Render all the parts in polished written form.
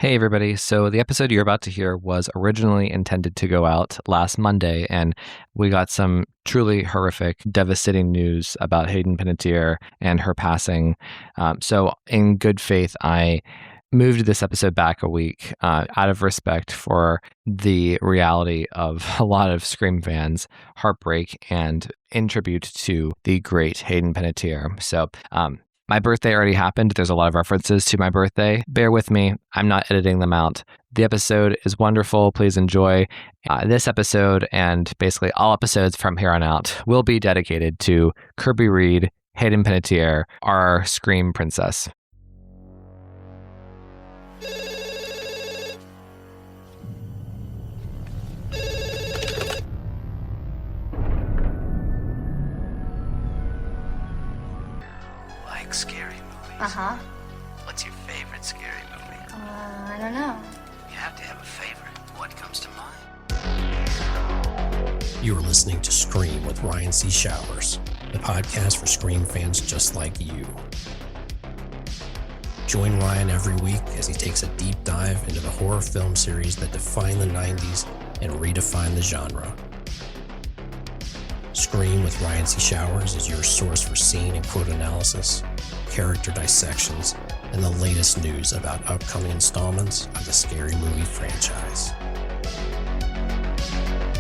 Hey, everybody. So, the episode you're about to hear was originally intended to go out last Monday, and we got some truly horrific, devastating news about Hayden Panettiere and her passing. So, in good faith, I moved this episode back a week out of respect for the reality of a lot of Scream fans' heartbreak and in tribute to the great Hayden Panettiere. So, my birthday already happened. There's a lot of references to my birthday. Bear with me. I'm not editing them out. The episode is wonderful. Please enjoy. This episode and basically all episodes from here on out will be dedicated to Kirby Reed, Hayden Panettiere, our Scream princess. Scary movies. Uh-huh. What's your favorite scary movie? I don't know. You have to have a favorite. What comes to mind? You are listening to Scream with Ryan C. Showers, the podcast for Scream fans just like you. Join Ryan every week as he takes a deep dive into the horror film series that defined the 90s and redefined the genre. Scream with Ryan C. Showers is your source for scene and quote analysis, character dissections, and the latest news about upcoming installments of the Scary Movie franchise.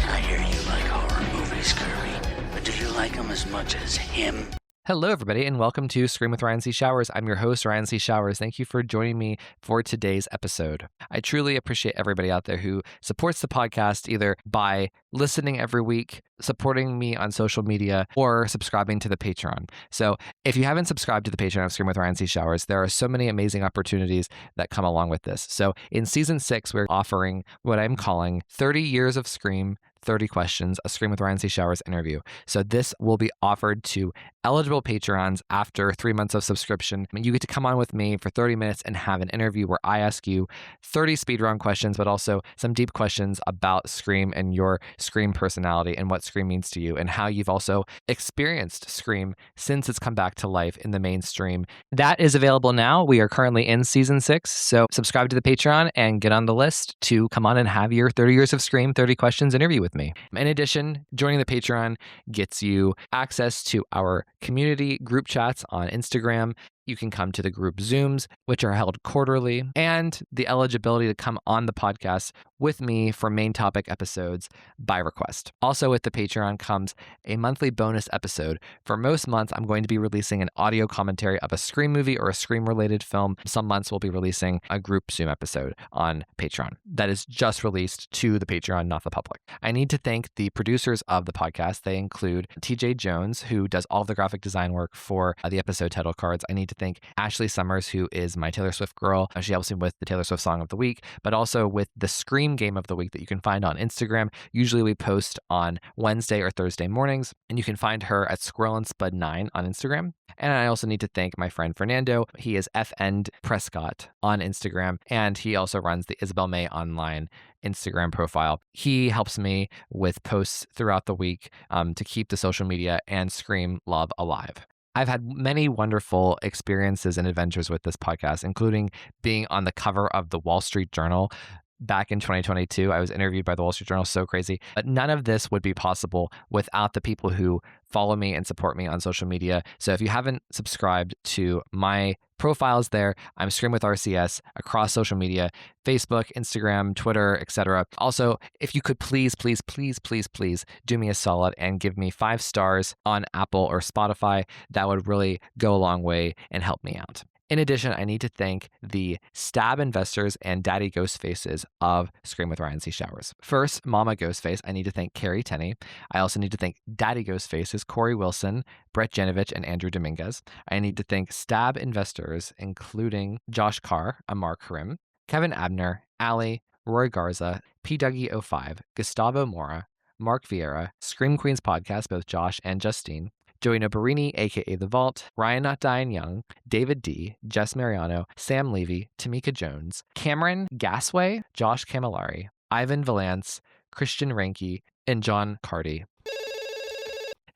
I hear you like horror movies, Kirby, but do you like them as much as him? Hello, everybody, and welcome to Scream with Ryan C. Showers. I'm your host, Ryan C. Showers. Thank you for joining me for today's episode. I truly appreciate everybody out there who supports the podcast either by listening every week, supporting me on social media, or subscribing to the Patreon. So if you haven't subscribed to the Patreon of Scream with Ryan C. Showers, there are so many amazing opportunities that come along with this. So in season 6, we're offering what I'm calling 30 Years of Scream, 30 Questions, a Scream with Ryan C. Showers interview. So this will be offered to eligible Patrons after 3 months of subscription. I mean, you get to come on with me for 30 minutes and have an interview where I ask you 30 speedrun questions, but also some deep questions about Scream and your Scream personality and what Scream means to you and how you've also experienced Scream since it's come back to life in the mainstream. That is available now. We are currently in season 6. So subscribe to the Patreon and get on the list to come on and have your 30 Years of Scream, 30 Questions interview with me. In addition, joining the Patreon gets you access to our community group chats on Instagram. You can come to the group Zooms, which are held quarterly, and the eligibility to come on the podcast with me for main topic episodes by request. Also with the Patreon comes a monthly bonus episode. For most months, I'm going to be releasing an audio commentary of a Scream movie or a Scream-related film. Some months we'll be releasing a group Zoom episode on Patreon. That is just released to the Patreon, not the public. I need to thank the producers of the podcast. They include TJ Jones, who does all of the graphic design work for the episode title cards. I need to thank Ashley Summers, who is my Taylor Swift girl. She helps me with the Taylor Swift song of the week, but also with the Scream game of the week that you can find on Instagram. Usually we post on Wednesday or Thursday mornings, and you can find her at SquirrelandSpud9 on Instagram. And I also need to thank my friend Fernando. He is FN Prescott on Instagram, and he also runs the Isabel May Online Instagram profile. He helps me with posts throughout the week to keep the social media and Scream love alive. I've had many wonderful experiences and adventures with this podcast, including being on the cover of the Wall Street Journal. Back in 2022, I was interviewed by the Wall Street Journal. So crazy. But none of this would be possible without the people who follow me and support me on social media. So if you haven't subscribed to my profiles there, I'm Scream with RCS across social media, Facebook, Instagram, Twitter, etc. Also, if you could please do me a solid and give me 5 stars on Apple or Spotify, that would really go a long way and help me out. In addition, I need to thank the stab investors and daddy Ghostfaces of Scream with Ryan C. Showers. First, Mama Ghostface, I need to thank Carrie Tenney. I also need to thank daddy Ghostfaces, Corey Wilson, Brett Janovich, and Andrew Dominguez. I need to thank stab investors, including Josh Carr, Amar Karim, Kevin Abner, Ali, Roy Garza, P. Dougie05, Gustavo Mora, Mark Vieira, Scream Queens Podcast, both Josh and Justine, Joey Nobarini, aka The Vault, Ryan Not Dying Young, David D, Jess Mariano, Sam Levy, Tamika Jones, Cameron Gasway, Josh Camilleri, Ivan Valance, Christian Ranke, and John Cardy.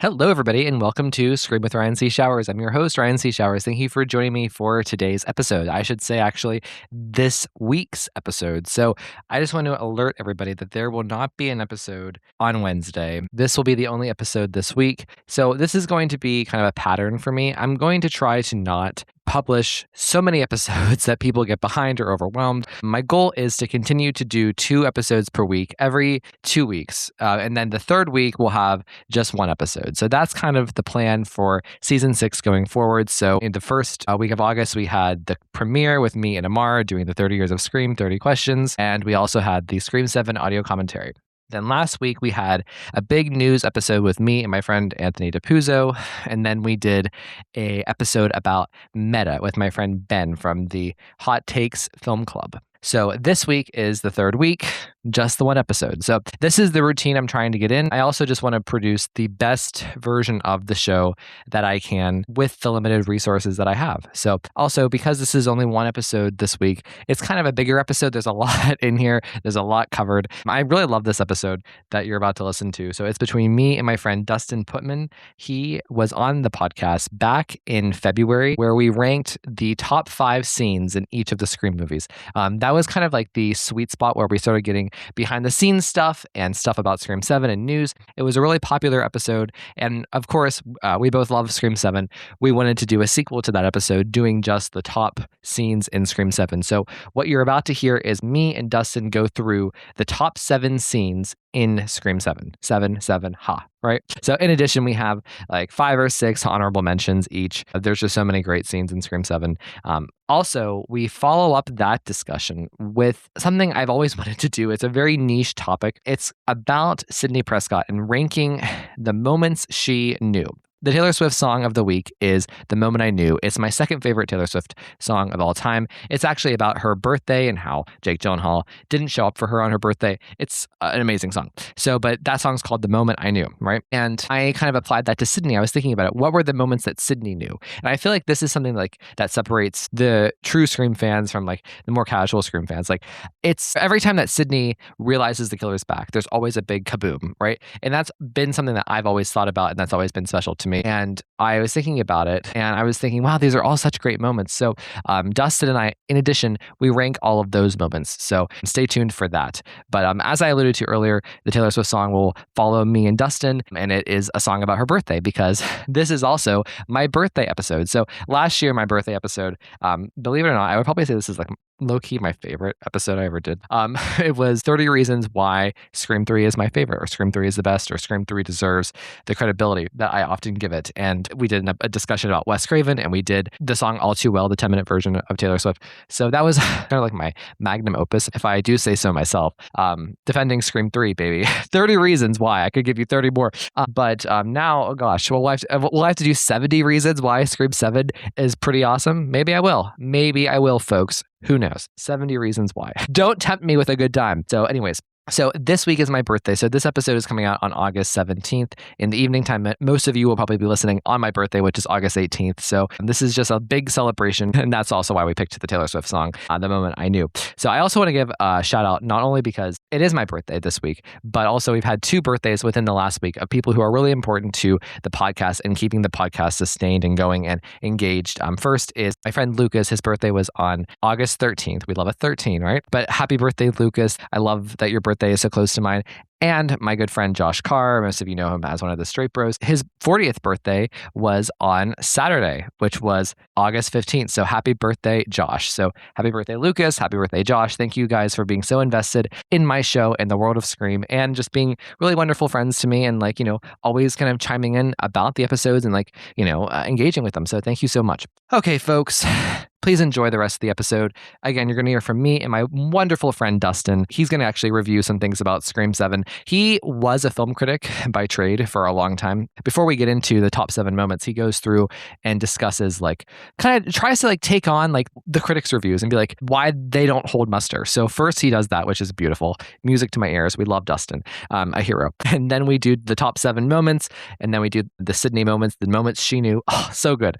Hello, everybody, and welcome to Scream with Ryan C. Showers. I'm your host, Ryan C. Showers. Thank you for joining me for today's episode. I should say, actually, this week's episode. So I just want to alert everybody that there will not be an episode on Wednesday. This will be the only episode this week. So this is going to be kind of a pattern for me. I'm going to try to not publish so many episodes that people get behind or overwhelmed. My goal is to continue to do 2 episodes per week, every 2 weeks. And then the third week, we'll have just 1 episode. So that's kind of the plan for season 6 going forward. So in the first week of August, we had the premiere with me and Amar doing the 30 Years of Scream, 30 Questions. And we also had the Scream 7 audio commentary. Then last week, we had a big news episode with me and my friend Anthony DePuzzo. And then we did a episode about Meta with my friend Ben from the Hot Takes Film Club. So this week is the third week, just the 1 episode. So this is the routine I'm trying to get in. I also just want to produce the best version of the show that I can with the limited resources that I have. So also, because this is only 1 episode this week, it's kind of a bigger episode. There's a lot in here. There's a lot covered. I really love this episode that you're about to listen to. So it's between me and my friend Dustin Putman. He was on the podcast back in February where we ranked the top 5 scenes in each of the Scream movies. That was kind of like the sweet spot where we started getting behind the scenes stuff and stuff about Scream 7 and news. It was a really popular episode. And of course, we both love Scream 7. We wanted to do a sequel to that episode doing just the top scenes in Scream 7. So what you're about to hear is me and Dustin go through the top 7 scenes in Scream 7. 7, 7, ha, right? So in addition, we have like 5 or 6 honorable mentions each. There's just so many great scenes in Scream 7. Also, we follow up that discussion with something I've always wanted to do. It's a very niche topic. It's about Sidney Prescott and ranking the moments she knew. The Taylor Swift song of the week is The Moment I Knew. It's my second favorite Taylor Swift song of all time. It's actually about her birthday and how Jake Gyllenhaal didn't show up for her on her birthday. It's an amazing song. But that song's called The Moment I Knew, right? And I kind of applied that to Sidney. I was thinking about it. What were the moments that Sidney knew? And I feel like this is something like that separates the true Scream fans from like the more casual Scream fans. Like it's every time that Sidney realizes the killer's back, there's always a big kaboom, right? And that's been something that I've always thought about, and that's always been special to me. And I was thinking about it and I was thinking, wow, these are all such great moments. So Dustin and I, in addition, we rank all of those moments. So stay tuned for that. But as I alluded to earlier, the Taylor Swift song will follow me and Dustin, and it is a song about her birthday because this is also my birthday episode. So last year, my birthday episode, believe it or not, I would probably say this is like low-key my favorite episode I ever did. It was 30 reasons why Scream 3 is my favorite, or Scream 3 is the best, or Scream 3 deserves the credibility that I often give it. And we did a discussion about Wes Craven, and we did the song All Too Well, the 10-minute version of Taylor Swift. So that was kind of like my magnum opus, if I do say so myself. Defending Scream 3, baby. 30 reasons why. I could give you 30 more. But now, oh gosh, we'll have to do 70 reasons why Scream 7 is pretty awesome. Maybe I will. Maybe I will, folks. Who knows? 70 reasons why. Don't tempt me with a good time. So anyways, so this week is my birthday. So this episode is coming out on August 17th in the evening time. Most of you will probably be listening on my birthday, which is August 18th. So this is just a big celebration. And that's also why we picked the Taylor Swift song, The Moment I Knew. So I also want to give a shout out, not only because it is my birthday this week, but also we've had 2 birthdays within the last week of people who are really important to the podcast and keeping the podcast sustained and going and engaged. First is my friend Lucas. His birthday was on August 13th. We love a 13, right? But happy birthday, Lucas. I love that your birthday is so close to mine. And my good friend Josh Carr, most of you know him as one of the Straight Bros. His 40th birthday was on Saturday, which was August 15th. So happy birthday, Josh. So happy birthday, Lucas. Happy birthday, Josh. Thank you guys for being so invested in my show and the world of Scream and just being really wonderful friends to me and always kind of chiming in about the episodes and engaging with them. So thank you so much. Okay, folks. Please enjoy the rest of the episode. Again, you're going to hear from me and my wonderful friend Dustin. He's going to actually review some things about Scream 7. He was a film critic by trade for a long time. Before we get into the top 7 moments, he goes through and discusses kind of tries to take on the critics' reviews and be like why they don't hold muster. So first he does that, which is beautiful. Music to my ears. We love Dustin, a hero. And then we do the top 7 moments, and then we do the Sidney moments, the moments she knew. Oh, so good.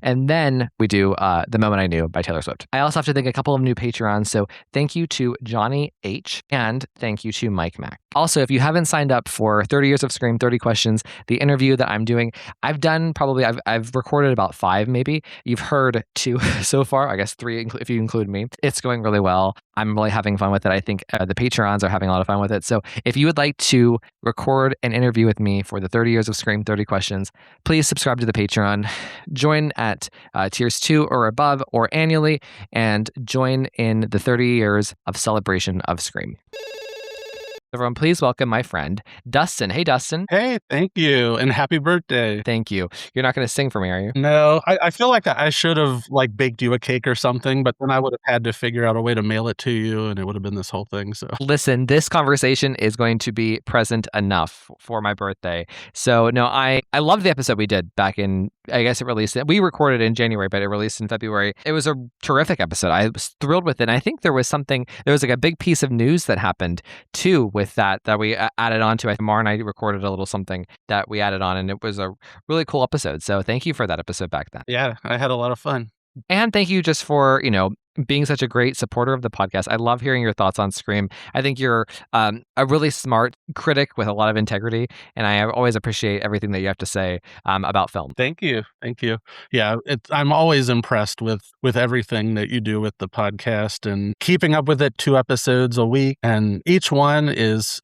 And then we do the Moment I Knew by Taylor Swift. I also have to thank a couple of new Patreons. So thank you to Johnny H. and thank you to Mike Mack. Also, if you haven't signed up for 30 Years of Scream, 30 Questions, the interview that I'm doing, I've recorded about 5 maybe. You've heard 2 so far, I guess 3 if you include me. It's going really well. I'm really having fun with it. I think the Patreons are having a lot of fun with it. So if you would like to record an interview with me for the 30 Years of Scream, 30 Questions, please subscribe to the Patreon. Join at tiers 2 or above or annually, and join in the 30 years of celebration of Scream. Everyone, please welcome my friend, Dustin. Hey, Dustin. Hey, thank you, and happy birthday. Thank you. You're not going to sing for me, are you? No, I feel like I should have, like, baked you a cake or something, but then I would have had to figure out a way to mail it to you, and it would have been this whole thing, so. Listen, this conversation is going to be present enough for my birthday. So, no, I loved the episode we did back in, I guess it released, we recorded in January, but it released in February. It was a terrific episode. I was thrilled with it. And I think there was like a big piece of news that happened too with that we added on to. Mar and I recorded a little something that we added on, and it was a really cool episode. So thank you for that episode back then. Yeah, I had a lot of fun. And thank you just for, being such a great supporter of the podcast. I love hearing your thoughts on Scream. I think you're a really smart critic with a lot of integrity, and I always appreciate everything that you have to say about film. Thank you. Yeah, I'm always impressed with everything that you do with the podcast and keeping up with it 2 episodes a week, and each one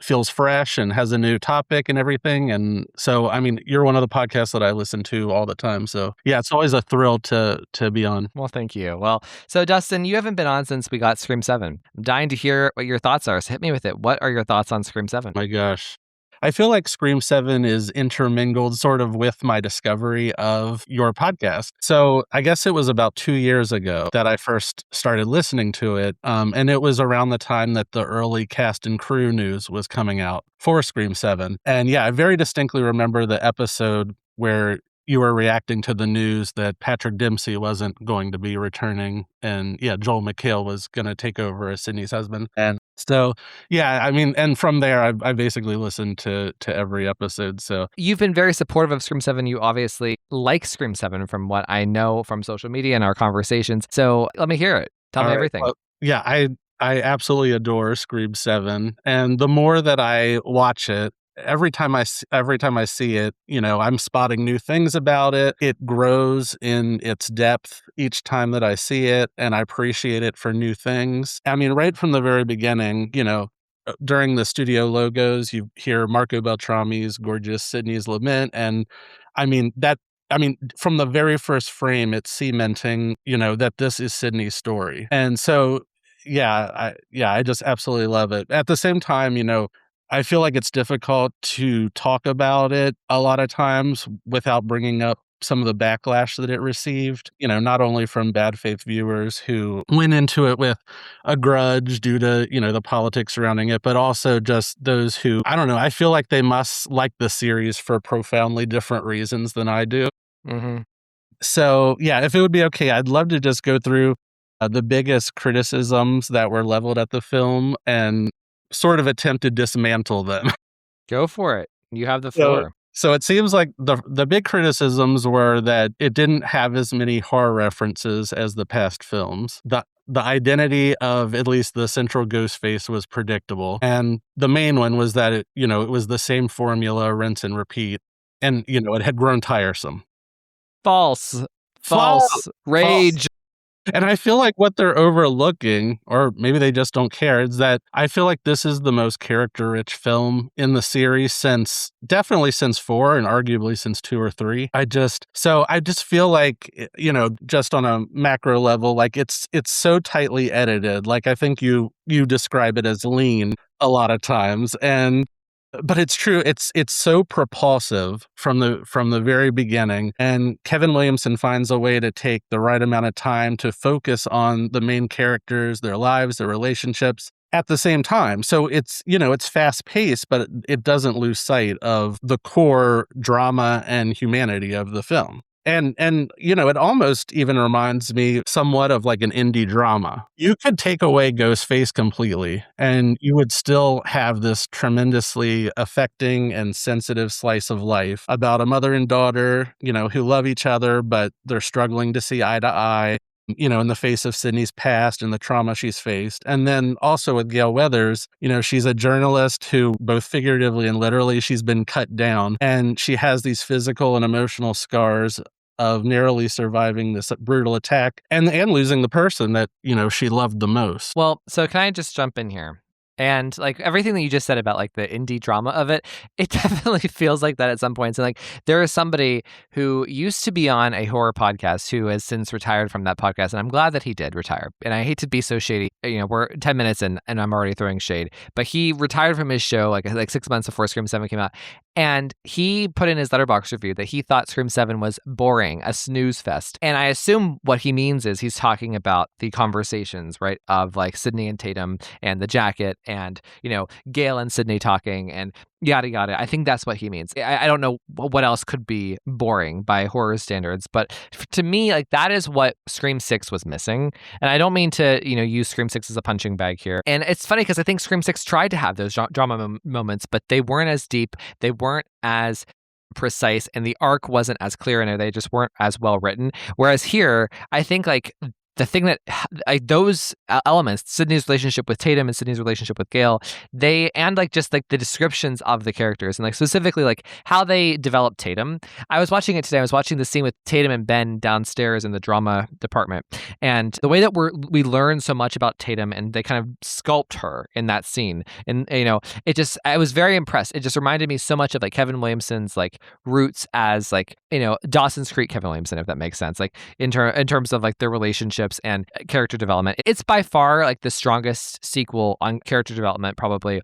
feels fresh and has a new topic and everything. And so, I mean, you're one of the podcasts that I listen to all the time. So yeah, it's always a thrill to be on. Well, thank you. Well, so Dustin, you haven't been on since we got Scream 7. I'm dying to hear what your thoughts are. So hit me with it. What are your thoughts on Scream 7? My gosh. I feel like Scream 7 is intermingled sort of with my discovery of your podcast. So I guess it was about 2 years ago that I first started listening to it. And it was around the time that the early cast and crew news was coming out for Scream 7. And yeah, I very distinctly remember the episode where you were reacting to the news that Patrick Dempsey wasn't going to be returning, and yeah, Joel McHale was going to take over as Sidney's husband. And so, yeah, I mean, and from there, I basically listened to every episode. So you've been very supportive of Scream 7. You obviously like Scream 7 from what I know from social media and our conversations. So let me hear it. Tell me everything. Well, yeah, I absolutely adore Scream 7, and the more that I watch it, every time I see it, I'm spotting new things about it. It grows in its depth each time that I see it, and I appreciate it for new things. I mean, right from the very beginning, during the studio logos, you hear Marco Beltrami's gorgeous Sidney's Lament, and from the very first frame, it's cementing, that this is Sidney's story. And so, I just absolutely love it. At the same time, I feel like it's difficult to talk about it a lot of times without bringing up some of the backlash that it received, not only from bad faith viewers who went into it with a grudge due to, the politics surrounding it, but also just those who, I don't know, I feel like they must like the series for profoundly different reasons than I do. Mm-hmm. So, yeah, if it would be okay, I'd love to just go through the biggest criticisms that were leveled at the film and sort of attempt to dismantle them. Go for it. You have the floor. So it seems like the big criticisms were that it didn't have as many horror references as the past films. The identity of at least the central Ghostface was predictable. And the main one was that it was the same formula, rinse and repeat. And, it had grown tiresome. False. Rage. And I feel like what they're overlooking, or maybe they just don't care, is that I feel like this is the most character-rich film in the series definitely since 4 and arguably since 2 or 3. I just feel like, just on a macro level, like it's so tightly edited. Like I think you describe it as lean a lot of times, but it's true. It's so propulsive from the very beginning, and Kevin Williamson finds a way to take the right amount of time to focus on the main characters, their lives, their relationships at the same time. So it's fast paced, but it doesn't lose sight of the core drama and humanity of the film. And it almost even reminds me somewhat of like an indie drama. You could take away Ghostface completely, and you would still have this tremendously affecting and sensitive slice of life about a mother and daughter, who love each other, but they're struggling to see eye to eye. in the face of Sidney's past and the trauma she's faced. And then also with Gale Weathers, she's a journalist who both figuratively and literally, she's been cut down, and she has these physical and emotional scars of narrowly surviving this brutal attack and losing the person that, she loved the most. Well, so can I just jump in here? And like everything that you just said about like the indie drama of it, it definitely feels like that at some points. And like there is somebody who used to be on a horror podcast who has since retired from that podcast. And I'm glad that he did retire. And I hate to be so shady. We're 10 minutes in and I'm already throwing shade. But he retired from his show like 6 months before Scream 7 came out. And he put in his Letterboxd review that he thought Scream 7 was boring, a snooze fest. And I assume what he means is he's talking about the conversations, right, of like Sidney and Tatum and the jacket and, Gale and Sidney talking and yada, yada. I think that's what he means. I don't know what else could be boring by horror standards, but to me, like that is what Scream 6 was missing. And I don't mean to, use Scream 6 as a punching bag here. And it's funny because I think Scream 6 tried to have those drama moments, but they weren't as deep. They weren't as precise, and the arc wasn't as clear, and they just weren't as well written. Whereas here, I think like the thing that those elements, Sidney's relationship with Tatum and Sidney's relationship with Gale, and like just like the descriptions of the characters and like specifically like how they developed Tatum. I was watching it today. I was watching the scene with Tatum and Ben downstairs in the drama department, and the way that we learn so much about Tatum and they kind of sculpt her in that scene, and I was very impressed. It just reminded me so much of like Kevin Williamson's like roots as like Dawson's Creek Kevin Williamson, if that makes sense. Like in terms of like their relationships and character development. It's by far like the strongest sequel on character development probably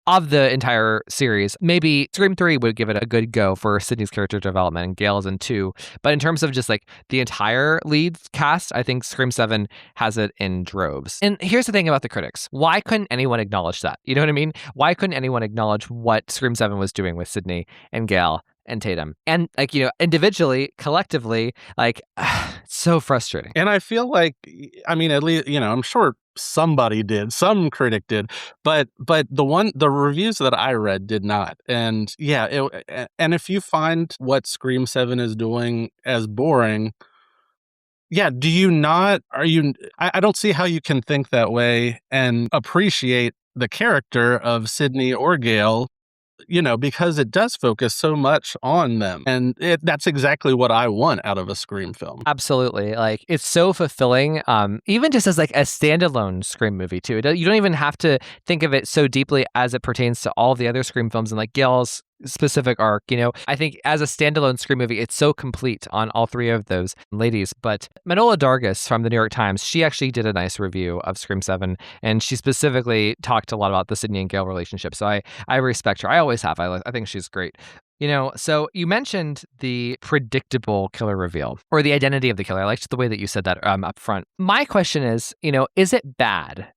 of the entire series. Maybe Scream 3 would give it a good go for Sidney's character development and Gale's in 2. But in terms of just like the entire lead cast, I think Scream 7 has it in droves. And here's the thing about the critics. Why couldn't anyone acknowledge that? You know what I mean? Why couldn't anyone acknowledge what Scream 7 was doing with Sidney and Gale and Tatum? And like, individually, collectively, like, so frustrating. And I feel like, at least, I'm sure somebody did, some critic did, but the reviews that I read did not. And yeah, and if you find what Scream 7 is doing as boring, yeah, I don't see how you can think that way and appreciate the character of Sidney or Gale, because it does focus so much on them. And that's exactly what I want out of a Scream film. Absolutely. Like, it's so fulfilling, even just as like a standalone Scream movie, too. You don't even have to think of it so deeply as it pertains to all the other Scream films and like Gale's specific arc. I think as a standalone Scream movie, it's so complete on all three of those ladies. But Manola Dargis from the New York Times, she actually did a nice review of Scream 7, and she specifically talked a lot about the Sidney and Gale relationship. So I respect her. I always have. I think she's great. So you mentioned the predictable killer reveal or the identity of the killer. I liked the way that you said that up front. My question is, is it bad?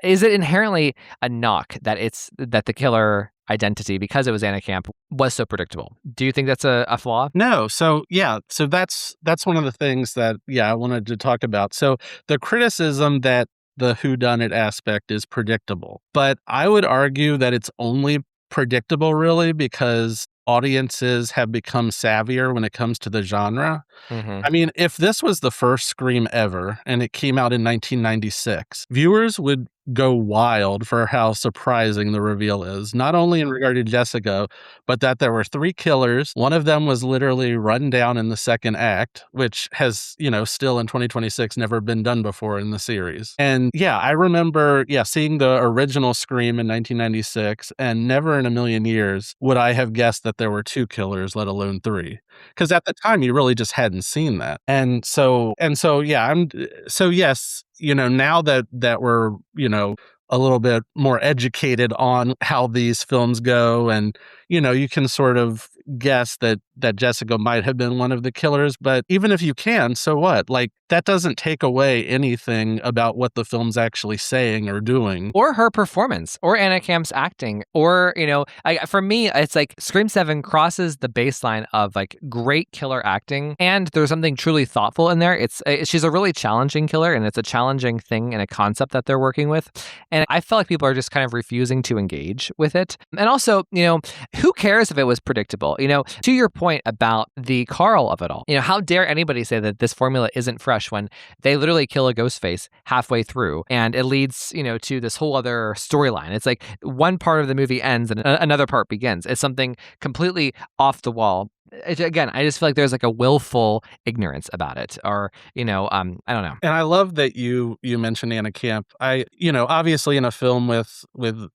Is it inherently a knock that the killer identity, because it was Anna Camp, was so predictable? Do you think that's a flaw? No. So yeah. So that's one of the things that, I wanted to talk about. So the criticism that the whodunit aspect is predictable, but I would argue that it's only predictable really because audiences have become savvier when it comes to the genre. Mm-hmm. If this was the first Scream ever and it came out in 1996, viewers would go wild for how surprising the reveal is, not only in regard to Jessica, but that there were 3 killers. One of them was literally run down in the second act, which has, still in 2026 never been done before in the series. And yeah, I remember, seeing the original Scream in 1996, and never in a million years would I have guessed that there were 2 killers, let alone 3. Because at the time, you really just hadn't seen that. And so, yes, now that we're, a little bit more educated on how these films go, and, you can sort of guess that Jessica might have been one of the killers, but even if you can, so what? Like, that doesn't take away anything about what the film's actually saying or doing. Or her performance, or Anna Camp's acting, or, for me, it's like Scream 7 crosses the baseline of like great killer acting, and there's something truly thoughtful in there. She's a really challenging killer, and it's a challenging thing and a concept that they're working with. And I felt like people are just kind of refusing to engage with it. And also, who cares if it was predictable? To your point about the Carl of it all, how dare anybody say that this formula isn't fresh when they literally kill a Ghostface halfway through and it leads, to this whole other storyline. It's like one part of the movie ends and another part begins. It's something completely off the wall. Again, I just feel like there's like a willful ignorance about it, or I don't know. And I love that you mentioned Anna Camp. Obviously in a film with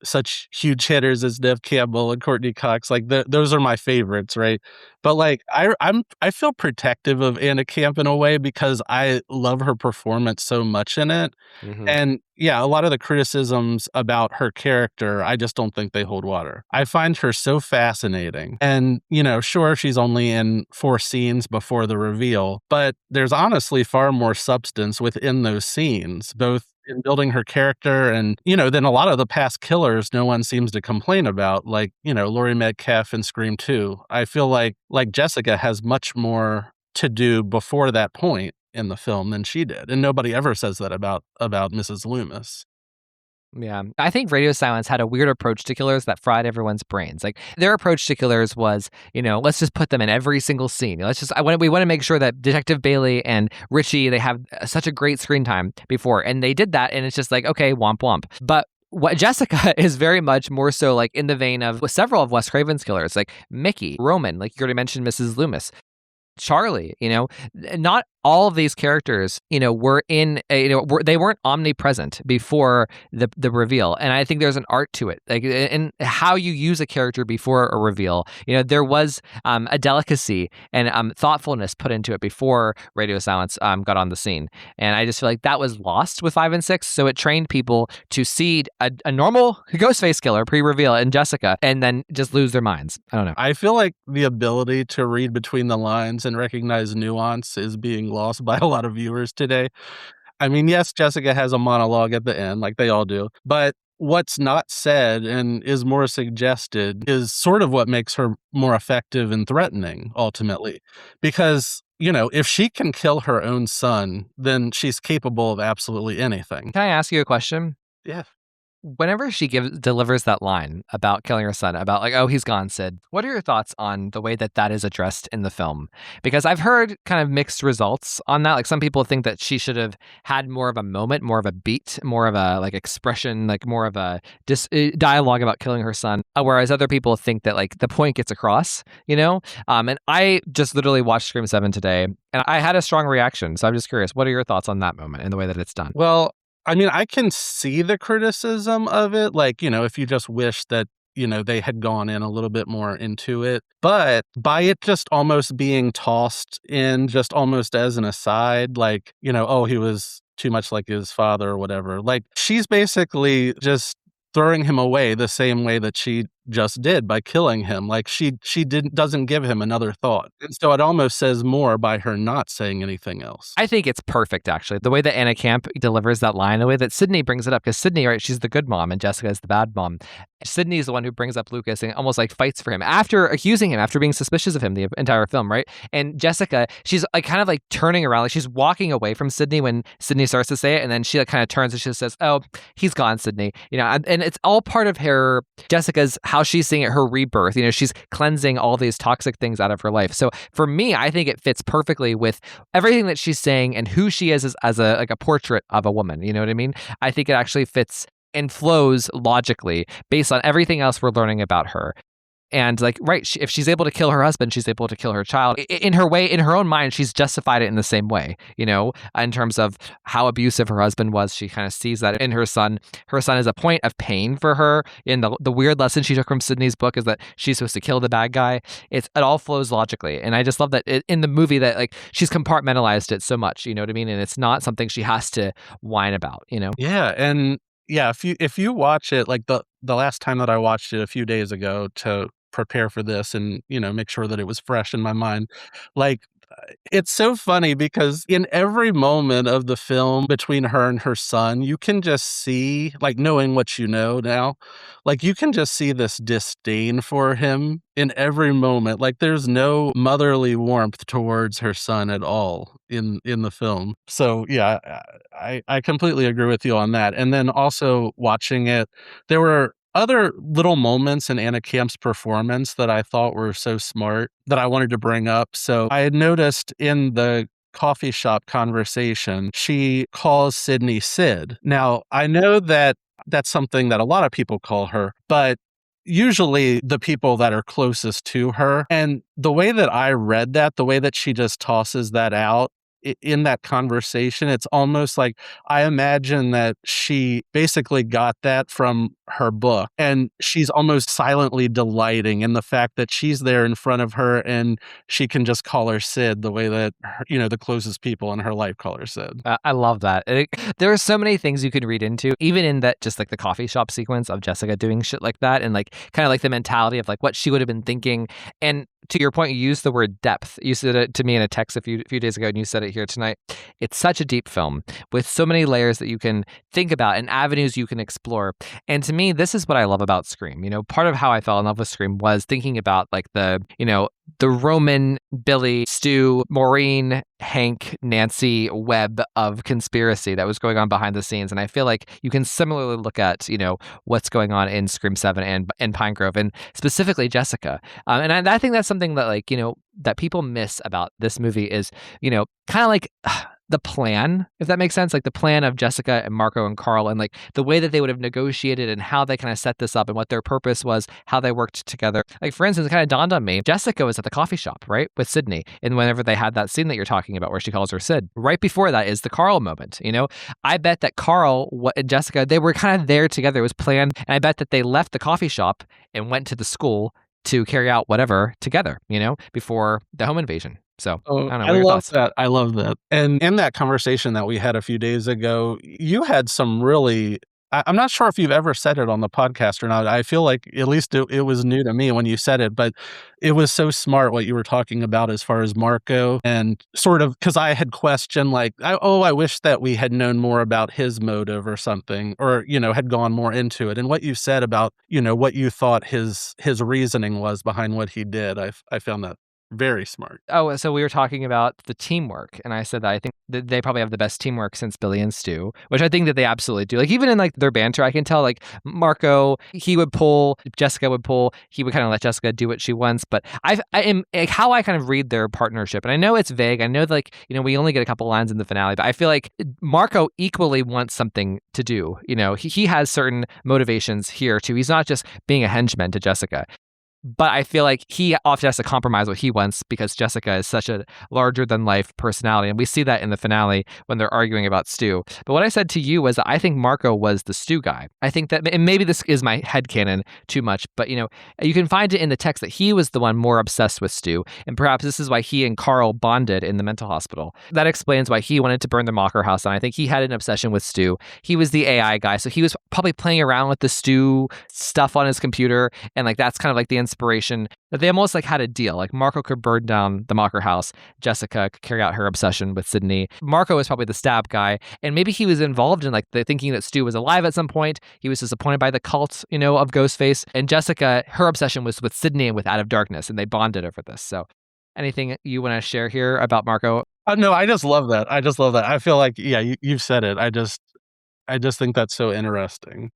such huge hitters as Nev Campbell and Courtney Cox, like those are my favorites, right? But like I feel protective of Anna Camp in a way because I love her performance so much in it. Mhm. And yeah, a lot of the criticisms about her character, I just don't think they hold water. I find her so fascinating. And, sure, she's only in 4 scenes before the reveal, but there's honestly far more substance within those scenes, both in building her character and, than a lot of the past killers no one seems to complain about, like, Laurie Metcalf in Scream 2. I feel like Jessica has much more to do before that point in the film than she did. And nobody ever says that about Mrs. Loomis. Yeah. I think Radio Silence had a weird approach to killers that fried everyone's brains. Like their approach to killers was, let's just put them in every single scene. We want to make sure that Detective Bailey and Richie, they have such a great screen time before. And they did that. And it's just like, okay, womp womp. But what Jessica is very much more so like in the vein of several of Wes Craven's killers, like Mickey, Roman, like you already mentioned Mrs. Loomis, Charlie, not all of these characters, were in, they weren't omnipresent before the reveal. And I think there's an art to it, like in how you use a character before a reveal. There was a delicacy and thoughtfulness put into it before Radio Silence got on the scene. And I just feel like that was lost with 5 and 6. So it trained people to see a normal Ghostface killer pre-reveal in Jessica and then just lose their minds. I don't know. I feel like the ability to read between the lines and recognize nuance is being lost by a lot of viewers today. I mean, yes, Jessica has a monologue at the end, like they all do, but what's not said and is more suggested is sort of what makes her more effective and threatening, ultimately. Because, if she can kill her own son, then she's capable of absolutely anything. Can I ask you a question? Yeah. Whenever she delivers that line about killing her son, about like, oh, he's gone, Sid, what are your thoughts on the way that is addressed in the film? Because I've heard kind of mixed results on that. Like some people think that she should have had more of a moment, more of a beat, more of a like expression, like more of a dialogue about killing her son. Whereas other people think that like the point gets across, And I just literally watched Scream 7 today and I had a strong reaction. So I'm just curious, what are your thoughts on that moment and the way that it's done? Well, I mean, I can see the criticism of it, like, if you just wish that, they had gone in a little bit more into it. But by it just almost being tossed in just almost as an aside, like, oh, he was too much like his father or whatever. Like, she's basically just throwing him away the same way that she just did by killing him. Like she doesn't give him another thought. And so it almost says more by her not saying anything else. I think it's perfect, actually. The way that Anna Camp delivers that line, the way that Sidney brings it up, because Sidney, right, she's the good mom and Jessica is the bad mom. Sidney's the one who brings up Lucas and almost like fights for him after accusing him, after being suspicious of him the entire film, right? And Jessica, she's like kind of like turning around, like she's walking away from Sidney when Sidney starts to say it, and then she like kind of turns and she says, "Oh, he's gone, Sidney." And it's all part of her, Jessica's, how she's seeing it, her rebirth. She's cleansing all these toxic things out of her life. So for me, I think it fits perfectly with everything that she's saying and who she is as a portrait of a woman. You know what I mean? I think it actually fits and flows logically based on everything else we're learning about her. And like, right, if she's able to kill her husband, she's able to kill her child. In her way, in her own mind, she's justified it in the same way, in terms of how abusive her husband was. She kind of sees that in her son. Her son is a point of pain for her. In the weird lesson she took from Sidney's book is that she's supposed to kill the bad guy. It all flows logically. And I just love that in the movie that like she's compartmentalized it so much, you know what I mean? And it's not something she has to whine about, Yeah. And yeah, if you watch it, like the last time that I watched it a few days ago to prepare for this and, make sure that it was fresh in my mind, like it's so funny because in every moment of the film between her and her son, you can just see, like knowing what you know now, like you can just see this disdain for him in every moment. Like there's no motherly warmth towards her son at all in the film. So yeah, I completely agree with you on that. And then also watching it, there were other little moments in Anna Camp's performance that I thought were so smart that I wanted to bring up. So I had noticed in the coffee shop conversation, she calls Sidney Sid. Now, I know that that's something that a lot of people call her, but usually the people that are closest to her. And the way that I read that, the way that she just tosses that out in that conversation, it's almost like I imagine that she basically got that from her book and she's almost silently delighting in the fact that she's there in front of her and she can just call her Sid the way that the closest people in her life call her Sid. I love that. There are so many things you can read into, even in that just like the coffee shop sequence of Jessica doing shit like that, and like kind of like the mentality of like what she would have been thinking. And to your point, you used the word depth. You said it to me in a text a few days ago, and you said it here tonight. It's such a deep film with so many layers that you can think about and avenues you can explore. And to me, this is what I love about Scream. Part of how I fell in love with Scream was thinking about like the Roman, Billy, Stu, Maureen, Hank, Nancy web of conspiracy that was going on behind the scenes. And I feel like you can similarly look at, what's going on in Scream 7 and Pine Grove, and specifically Jessica. And I think that's something that that people miss about this movie is, kind of like the plan, if that makes sense, like the plan of Jessica and Marco and Carl, and like the way that they would have negotiated and how they kind of set this up and what their purpose was, how they worked together. Like, for instance, it kind of dawned on me, Jessica was at the coffee shop, right, with Sidney. And whenever they had that scene that you're talking about where she calls her Sid, right before that is the Carl moment, I bet that Carl and Jessica, they were kind of there together. It was planned. And I bet that they left the coffee shop and went to the school to carry out whatever together, before the home invasion. So I don't know. What are your love thoughts? that. I love that. And in that conversation that we had a few days ago, you had some really, I'm not sure if you've ever said it on the podcast or not. I feel like at least it was new to me when you said it, but it was so smart what you were talking about as far as Marco, and sort of, because I had questioned like, I wish that we had known more about his motive or something, or, had gone more into it. And what you said about, what you thought his reasoning was behind what he did, I found that very smart. Oh, so we were talking about the teamwork, and I said that I think that they probably have the best teamwork since Billy and Stu, which I think that they absolutely do. Like, even in like their banter, I can tell like Marco, he would pull, Jessica would pull, he would kind of let Jessica do what she wants. But I am like, how I kind of read their partnership, and I know it's vague. I know that, like, we only get a couple lines in the finale, but I feel like Marco equally wants something to do. He has certain motivations here too. He's not just being a henchman to Jessica. But I feel like he often has to compromise what he wants because Jessica is such a larger-than-life personality. And we see that in the finale when they're arguing about Stu. But what I said to you was that I think Marco was the Stu guy. I think that, and maybe this is my headcanon too much, but, you can find it in the text that he was the one more obsessed with Stu. And perhaps this is why he and Carl bonded in the mental hospital. That explains why he wanted to burn the Mocker house down. I think he had an obsession with Stu. He was the AI guy, so he was probably playing around with the Stu stuff on his computer. And, like, that's kind of like the inspiration that they almost like had a deal. Like, Marco could burn down the Mocker house. Jessica could carry out her obsession with Sidney. Marco was probably the stab guy. And maybe he was involved in like the thinking that Stu was alive at some point. He was disappointed by the cult, of Ghostface. And Jessica, her obsession was with Sidney and with Out of Darkness. And they bonded over this. So anything you want to share here about Marco? No, I just love that. I feel like, yeah, you've said it. I just think that's so interesting.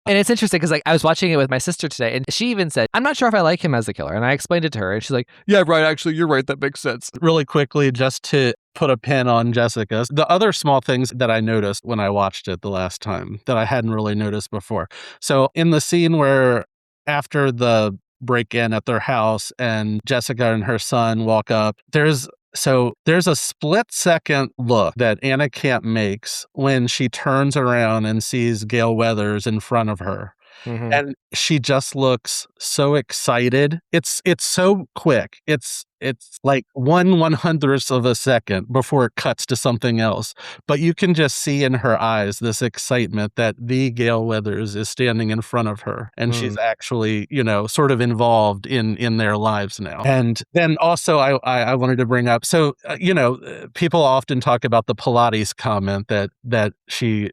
And it's interesting because like I was watching it with my sister today, and she even said, I'm not sure if I like him as a killer. And I explained it to her, and she's like, yeah, right, actually, you're right. That makes sense. Really quickly, just to put a pin on Jessica, the other small things that I noticed when I watched it the last time that I hadn't really noticed before. So in the scene where after the break-in at their house and Jessica and her son walk up, there's a split-second look that Anna Camp makes when she turns around and sees Gale Weathers in front of her. Mm-hmm. And she just looks so excited. It's so quick. It's like 1/100th of a second before it cuts to something else. But you can just see in her eyes this excitement that the Gale Weathers is standing in front of her. And she's actually, sort of involved in their lives now. And then also I wanted to bring up, so, people often talk about the Pilates comment that she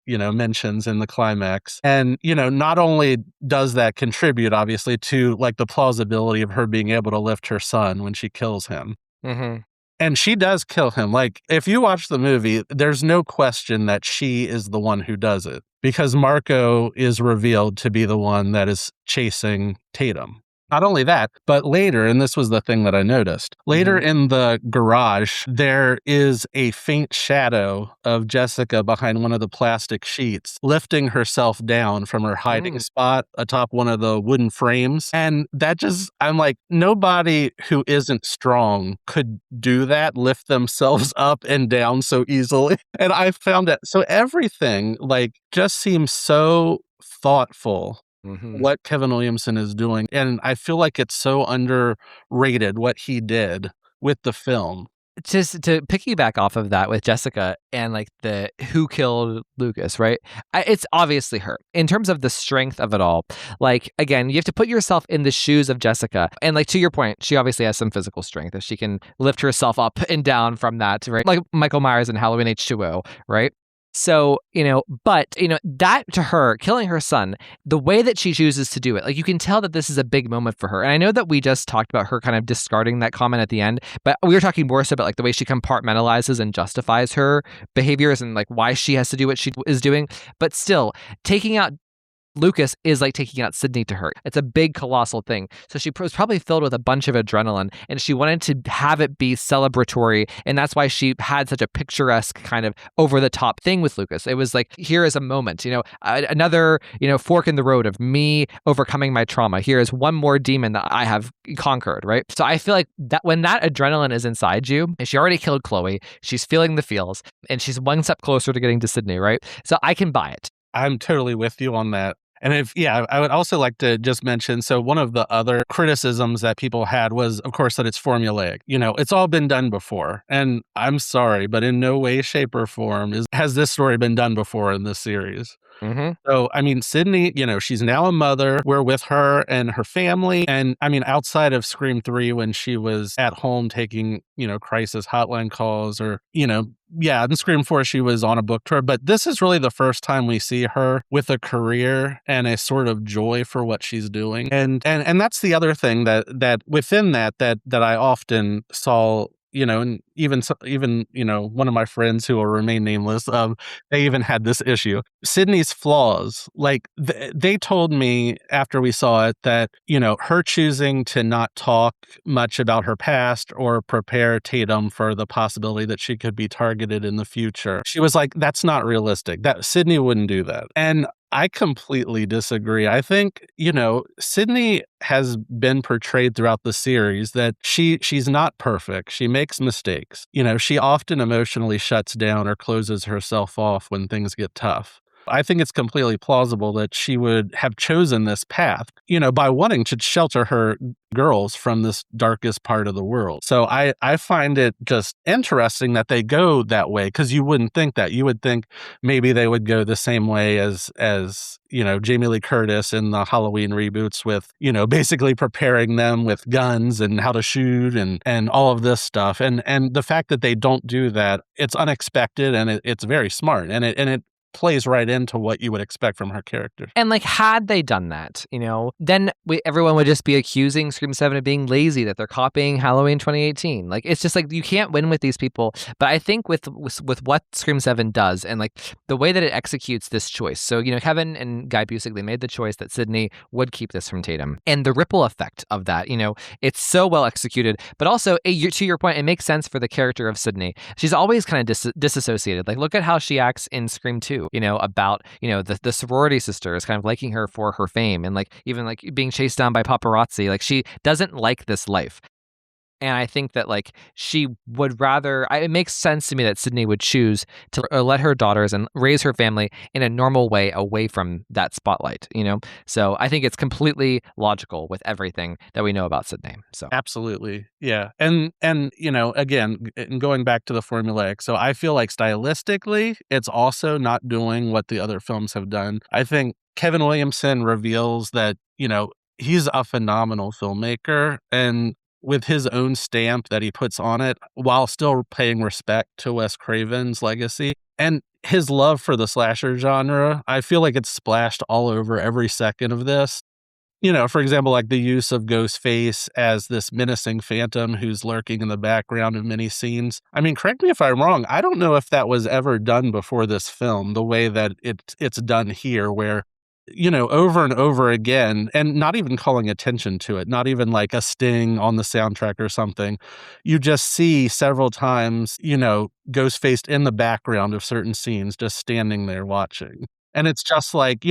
mentions in the climax. And, not only does that contribute, obviously, to like the plausibility of her being able to lift her son when she kills him. Mm-hmm. And she does kill him. Like, if you watch the movie, there's no question that she is the one who does it because Marco is revealed to be the one that is chasing Tatum. Not only that, but later, and this was the thing that I noticed, later in the garage, there is a faint shadow of Jessica behind one of the plastic sheets, lifting herself down from her hiding spot atop one of the wooden frames. And that just, I'm like, nobody who isn't strong could do that, lift themselves up and down so easily. And I found that, so everything like just seems so thoughtful. What Kevin Williamson is doing. And I feel like it's so underrated what he did with the film. Just to piggyback off of that with Jessica and like the who killed Lucas, right? It's obviously her. In terms of the strength of it all, like, again, you have to put yourself in the shoes of Jessica. And like, to your point, she obviously has some physical strength if she can lift herself up and down from that, right? Like Michael Myers in Halloween H2O, right? So, but, that to her, killing her son, the way that she chooses to do it, like you can tell that this is a big moment for her. And I know that we just talked about her kind of discarding that comment at the end, but we were talking more so about like the way she compartmentalizes and justifies her behaviors and like why she has to do what she is doing. But still, taking out Lucas is like taking out Sidney to her. It's a big, colossal thing. So she was probably filled with a bunch of adrenaline and she wanted to have it be celebratory. And that's why she had such a picturesque kind of over the top thing with Lucas. It was like, here is a moment, another, fork in the road of me overcoming my trauma. Here is one more demon that I have conquered, right? So I feel like that when that adrenaline is inside you, and she already killed Chloe, she's feeling the feels and she's one step closer to getting to Sidney, right? So I can buy it. I'm totally with you on that. And I would also like to just mention, so one of the other criticisms that people had was, of course, that it's formulaic. It's all been done before. And I'm sorry, but in no way, shape, or form has this story been done before in this series. So, I mean, Sidney, she's now a mother. We're with her and her family. And I mean, outside of Scream 3, when she was at home taking, crisis hotline calls or, in Scream 4, she was on a book tour. But this is really the first time we see her with a career and a sort of joy for what she's doing. And that's the other thing that within that I often saw, and even one of my friends who will remain nameless, they even had this issue. Sidney's flaws, like they told me after we saw it that, her choosing to not talk much about her past or prepare Tatum for the possibility that she could be targeted in the future. She was like, that's not realistic. That Sidney wouldn't do that. And I completely disagree. I think, Sidney has been portrayed throughout the series that she's not perfect. She makes mistakes. She often emotionally shuts down or closes herself off when things get tough. I think it's completely plausible that she would have chosen this path, by wanting to shelter her girls from this darkest part of the world. So I find it just interesting that they go that way, because you wouldn't think that. You would think maybe they would go the same way as Jamie Lee Curtis in the Halloween reboots with, basically preparing them with guns and how to shoot and all of this stuff. And the fact that they don't do that, it's unexpected and it's very smart. And it plays right into what you would expect from her character. And like, had they done that, then everyone would just be accusing Scream 7 of being lazy, that they're copying Halloween 2018. Like, it's just like, you can't win with these people. But I think with what Scream 7 does and like the way that it executes this choice. So, Kevin and Guy Busick, they made the choice that Sidney would keep this from Tatum. And the ripple effect of that, it's so well executed. But also, to your point, it makes sense for the character of Sidney. She's always kind of disassociated. Like, look at how she acts in Scream 2. About, the sorority sisters kind of liking her for her fame and like even like being chased down by paparazzi. Like, she doesn't like this life. And I think that like she would rather, it makes sense to me that Sidney would choose to let her daughters and raise her family in a normal way away from that spotlight, So I think it's completely logical with everything that we know about Sidney. So absolutely. Yeah. And again, going back to the formulaic. So I feel like stylistically, it's also not doing what the other films have done. I think Kevin Williamson reveals that, he's a phenomenal filmmaker, and with his own stamp that he puts on it, while still paying respect to Wes Craven's legacy. And his love for the slasher genre, I feel like it's splashed all over every second of this. For example, like the use of Ghostface as this menacing phantom who's lurking in the background of many scenes. I mean, correct me if I'm wrong. I don't know if that was ever done before this film, the way that it's done here, where over and over again, and not even calling attention to it, not even like a sting on the soundtrack or something. You just see several times, Ghostface in the background of certain scenes, just standing there watching. And it's just like,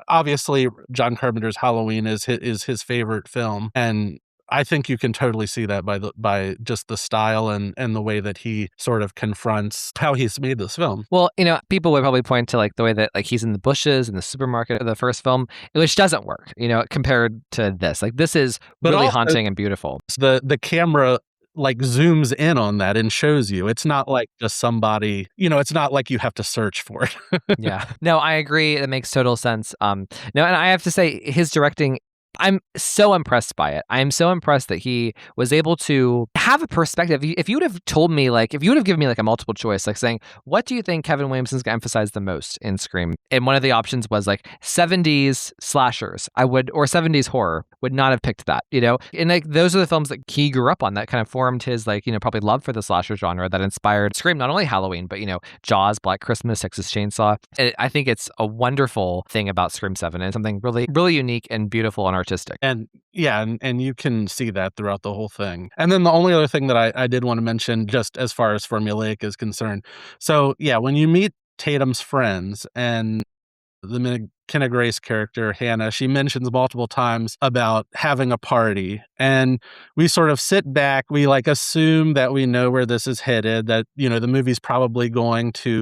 obviously John Carpenter's Halloween is his favorite film. And I think you can totally see that by just the style and the way that he sort of confronts how he's made this film. Well, people would probably point to like the way that like he's in the bushes in the supermarket of the first film, which doesn't work, compared to this. Like this is But really also, haunting and beautiful. the camera like zooms in on that and shows you. It's not like just somebody, it's not like you have to search for it. Yeah. No, I agree. That makes total sense. No, and I have to say his directing, I'm so impressed by it. I'm so impressed that he was able to have a perspective. If you would have told me, like, if you would have given me like a multiple choice, like saying, what do you think Kevin Williamson's going to emphasize the most in Scream? And one of the options was like 70s slashers, or 70s horror, would not have picked that, And like those are the films that he grew up on that kind of formed his like, probably love for the slasher genre that inspired Scream, not only Halloween, but, Jaws, Black Christmas, Texas Chainsaw. I think it's a wonderful thing about Scream 7 and something really, really unique and beautiful and artistic. And yeah, and you can see that throughout the whole thing. And then the only other thing that I did want to mention, just as far as formulaic is concerned. So yeah, when you meet Tatum's friends and the McKenna Grace character, Hannah, she mentions multiple times about having a party. And we sort of sit back, we like assume that we know where this is headed, that, the movie's probably going to,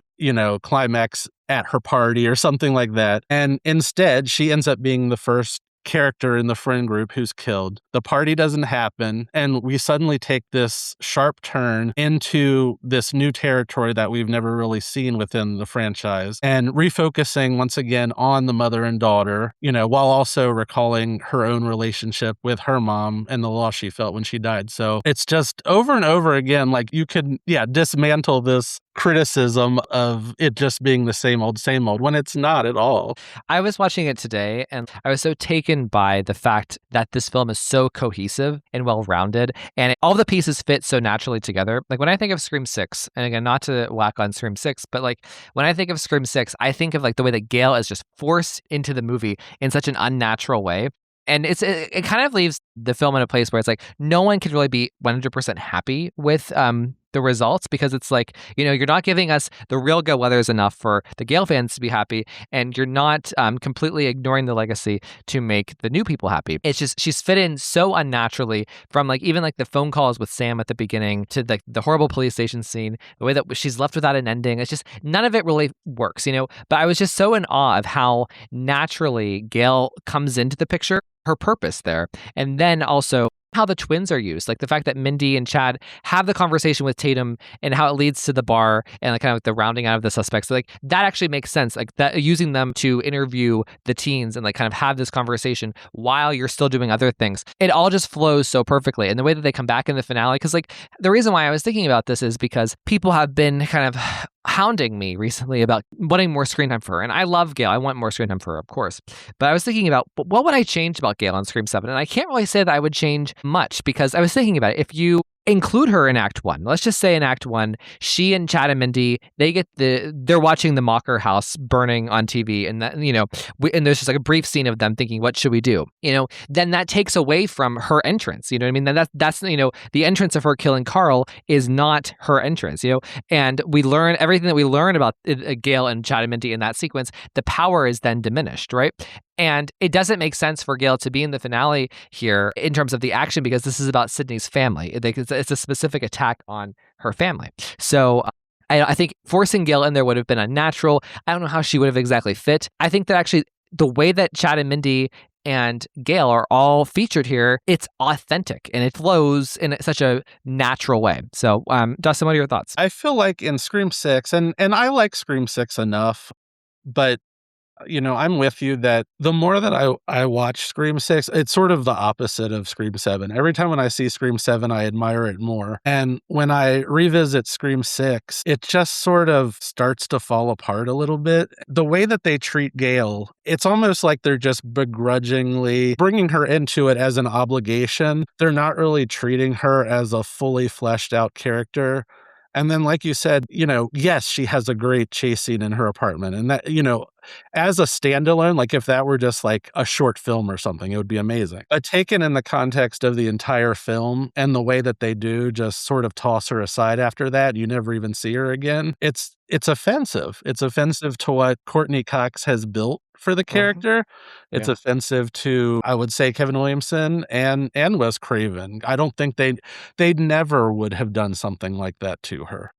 climax at her party or something like that. And instead, she ends up being the first character in the friend group who's killed. The party doesn't happen, and we suddenly take this sharp turn into this new territory that we've never really seen within the franchise, and refocusing once again on the mother and daughter, while also recalling her own relationship with her mom and the loss she felt when she died. So it's just over and over again, like you could, dismantle this criticism of it just being the same old when it's not at all. I was watching it today and I was so taken by the fact that this film is so cohesive and well-rounded and all the pieces fit so naturally together. Like when I think of Scream 6, and again, not to whack on Scream 6, but like when I think of Scream 6, I think of like the way that Gail is just forced into the movie in such an unnatural way. And it kind of leaves the film in a place where it's like no one can really be 100% happy with the results, because it's like, you're not giving us the real go weathers enough for the Gale fans to be happy, and you're not completely ignoring the legacy to make the new people happy. It's just she's fit in so unnaturally, from like even like the phone calls with Sam at the beginning to like the horrible police station scene, the way that she's left without an ending. It's just none of it really works, But I was just so in awe of how naturally Gale comes into the picture, her purpose there, and then also how the twins are used, like the fact that Mindy and Chad have the conversation with Tatum and how it leads to the bar and like kind of the rounding out of the suspects. So like that actually makes sense, like that using them to interview the teens and like kind of have this conversation while you're still doing other things. It all just flows so perfectly. And the way that they come back in the finale, because like the reason why I was thinking about this is because people have been kind of hounding me recently about wanting more screen time for her. And I love Gail. I want more screen time for her, of course. But I was thinking about what would I change about Gail on Scream 7? And I can't really say that I would change much, because I was thinking about it. If you include her in Act 1, let's just say in Act 1, she and Chad and Mindy, they're watching the Mocker house burning on TV, and that, and there's just like a brief scene of them thinking, what should we do? Then that takes away from her entrance. You know what I mean? Then that's the entrance of her killing Carl is not her entrance, and we learn everything that we learn about Gail and Chad and Mindy in that sequence. The power is then diminished, right? And it doesn't make sense for Gail to be in the finale here in terms of the action, because this is about Sidney's family. It's a specific attack on her family. So I think forcing Gail in there would have been unnatural. I don't know how she would have exactly fit. I think that actually the way that Chad and Mindy and Gail are all featured here, it's authentic and it flows in such a natural way. So, Dustin, what are your thoughts? I feel like in Scream 6, and I like Scream 6 enough, but I'm with you that the more that I watch Scream 6, it's sort of the opposite of Scream 7. Every time when I see Scream 7, I admire it more. And when I revisit Scream 6, it just sort of starts to fall apart a little bit. The way that they treat Gail, it's almost like they're just begrudgingly bringing her into it as an obligation. They're not really treating her as a fully fleshed out character. And then, like you said, yes, she has a great chase scene in her apartment. And that, as a standalone, like if that were just like a short film or something, it would be amazing. But taken in the context of the entire film and the way that they do just sort of toss her aside after that, you never even see her again. It's offensive. It's offensive to what Courtney Cox has built for the character. It's offensive to, I would say, Kevin Williamson and Wes Craven. I don't think they never would have done something like that to her.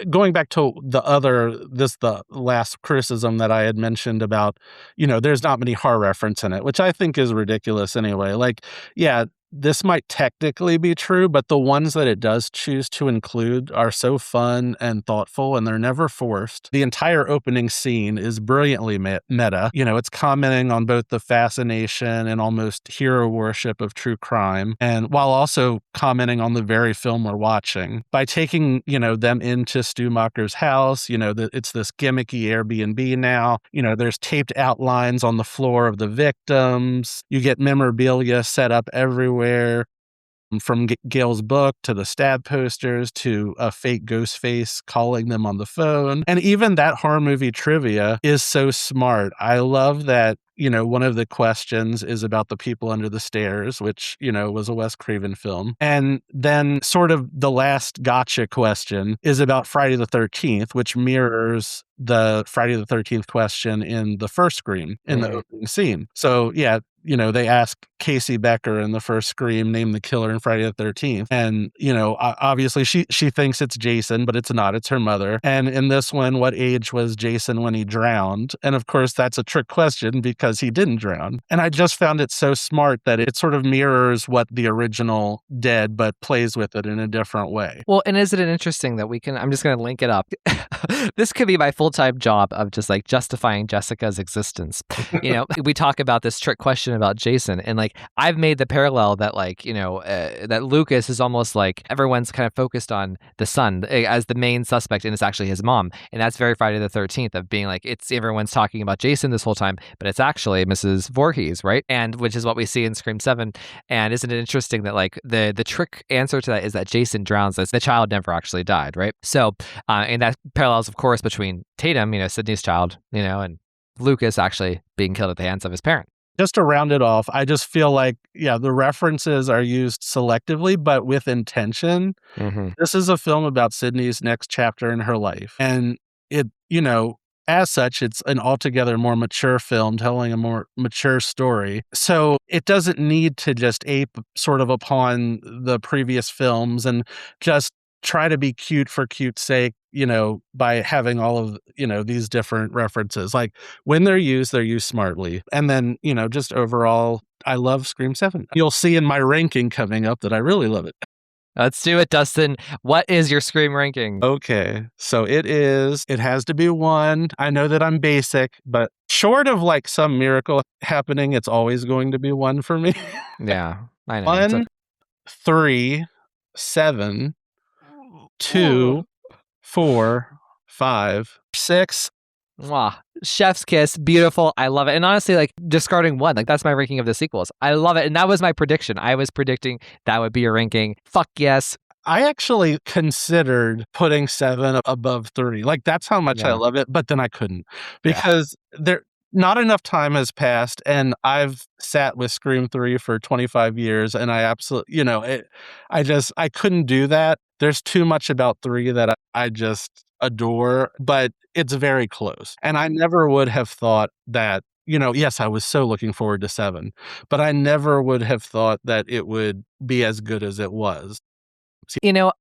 Going back to the last criticism that I had mentioned about, there's not many horror reference in it, which I think is ridiculous anyway. Like, yeah, this might technically be true, but the ones that it does choose to include are so fun and thoughtful, and they're never forced. The entire opening scene is brilliantly meta. It's commenting on both the fascination and almost hero worship of true crime, and while also commenting on the very film we're watching. By taking, them into Stu Macher's house, it's this gimmicky Airbnb now. There's taped outlines on the floor of the victims. You get memorabilia set up everywhere. From Gail's book to the stab posters to a fake Ghostface calling them on the phone. And even that horror movie trivia is so smart. I love that, one of the questions is about the people under the stairs, which, was a Wes Craven film. And then sort of the last gotcha question is about Friday the 13th, which mirrors the Friday the 13th question in the first Scream in the opening scene. So yeah, they ask Casey Becker in the first Scream, name the killer in Friday the 13th. And, obviously she thinks it's Jason, but it's not. It's her mother. And in this one, what age was Jason when he drowned? And of course, that's a trick question because he didn't drown. And I just found it so smart that it sort of mirrors what the original did, but plays with it in a different way. Well, and isn't it interesting that I'm just going to link it up. This could be my full-time job of just like justifying Jessica's existence. We talk about this trick question about Jason, and like I've made the parallel that like that Lucas is almost like everyone's kind of focused on the son as the main suspect, and it's actually his mom, and that's very Friday the 13th of being like everyone's talking about Jason this whole time, but it's actually Mrs. Voorhees, right? And which is what we see in Scream 7. And isn't it interesting that like the trick answer to that is that Jason drowns, that the child never actually died, right? So and that parallels of course between Tatum, Sidney's child, and Lucas actually being killed at the hands of his parent. Just to round it off, I just feel like, the references are used selectively, but with intention. This is a film about Sidney's next chapter in her life. And it, as such, it's an altogether more mature film telling a more mature story. So it doesn't need to just ape sort of upon the previous films and just try to be cute for cute's sake, by having all of, these different references. Like when they're used smartly. And then, just overall, I love Scream 7. You'll see in my ranking coming up that I really love it. Let's do it, Dustin. What is your Scream ranking? Okay, so it has to be 1. I know that I'm basic, but short of like some miracle happening, it's always going to be 1 for me. Yeah, I know. 1, 3, 7, 2, 4, 5, 6. Wow. Chef's kiss, beautiful. I love it. And honestly, like discarding 1, like that's my ranking of the sequels. I love it. And that was my prediction. I was predicting that would be your ranking. Fuck yes. I actually considered putting 7 above 3. Like that's how much I love it, but then I couldn't because not enough time has passed, and I've sat with Scream 3 for 25 years, and I absolutely, I couldn't do that. There's too much about 3 that I just adore, but it's very close. And I never would have thought that, yes, I was so looking forward to 7, but I never would have thought that it would be as good as it was.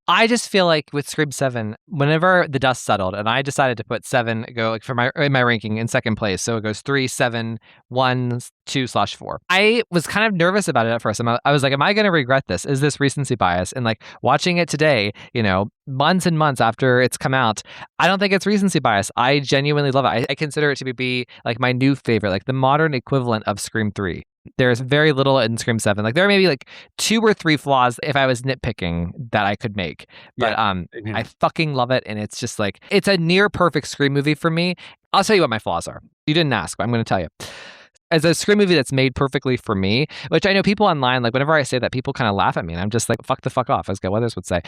I just feel like with Scream 7, whenever the dust settled and I decided to put 7 go like for my ranking in second place, so it goes 3, 7, 1, 2/4. I was kind of nervous about it at first. I was like, am I going to regret this? Is this recency bias? And like watching it today, months and months after it's come out, I don't think it's recency bias. I genuinely love it. I consider it to be like my new favorite, like the modern equivalent of Scream 3. There's very little in Scream 7. Like there are maybe like 2 or 3 flaws if I was nitpicking that I could make. But I fucking love it, and it's just like it's a near perfect Scream movie for me. I'll tell you what my flaws are. You didn't ask, but I'm going to tell you. As a Scream movie that's made perfectly for me, which I know people online, like whenever I say that, people kind of laugh at me, and I'm just like, fuck the fuck off, as Gail Weathers would say.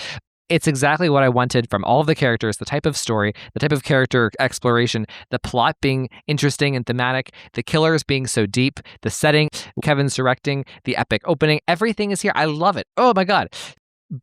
It's exactly what I wanted from all of the characters, the type of story, the type of character exploration, the plot being interesting and thematic, the killers being so deep, the setting, Kevin's directing, the epic opening, everything is here. I love it. Oh my God.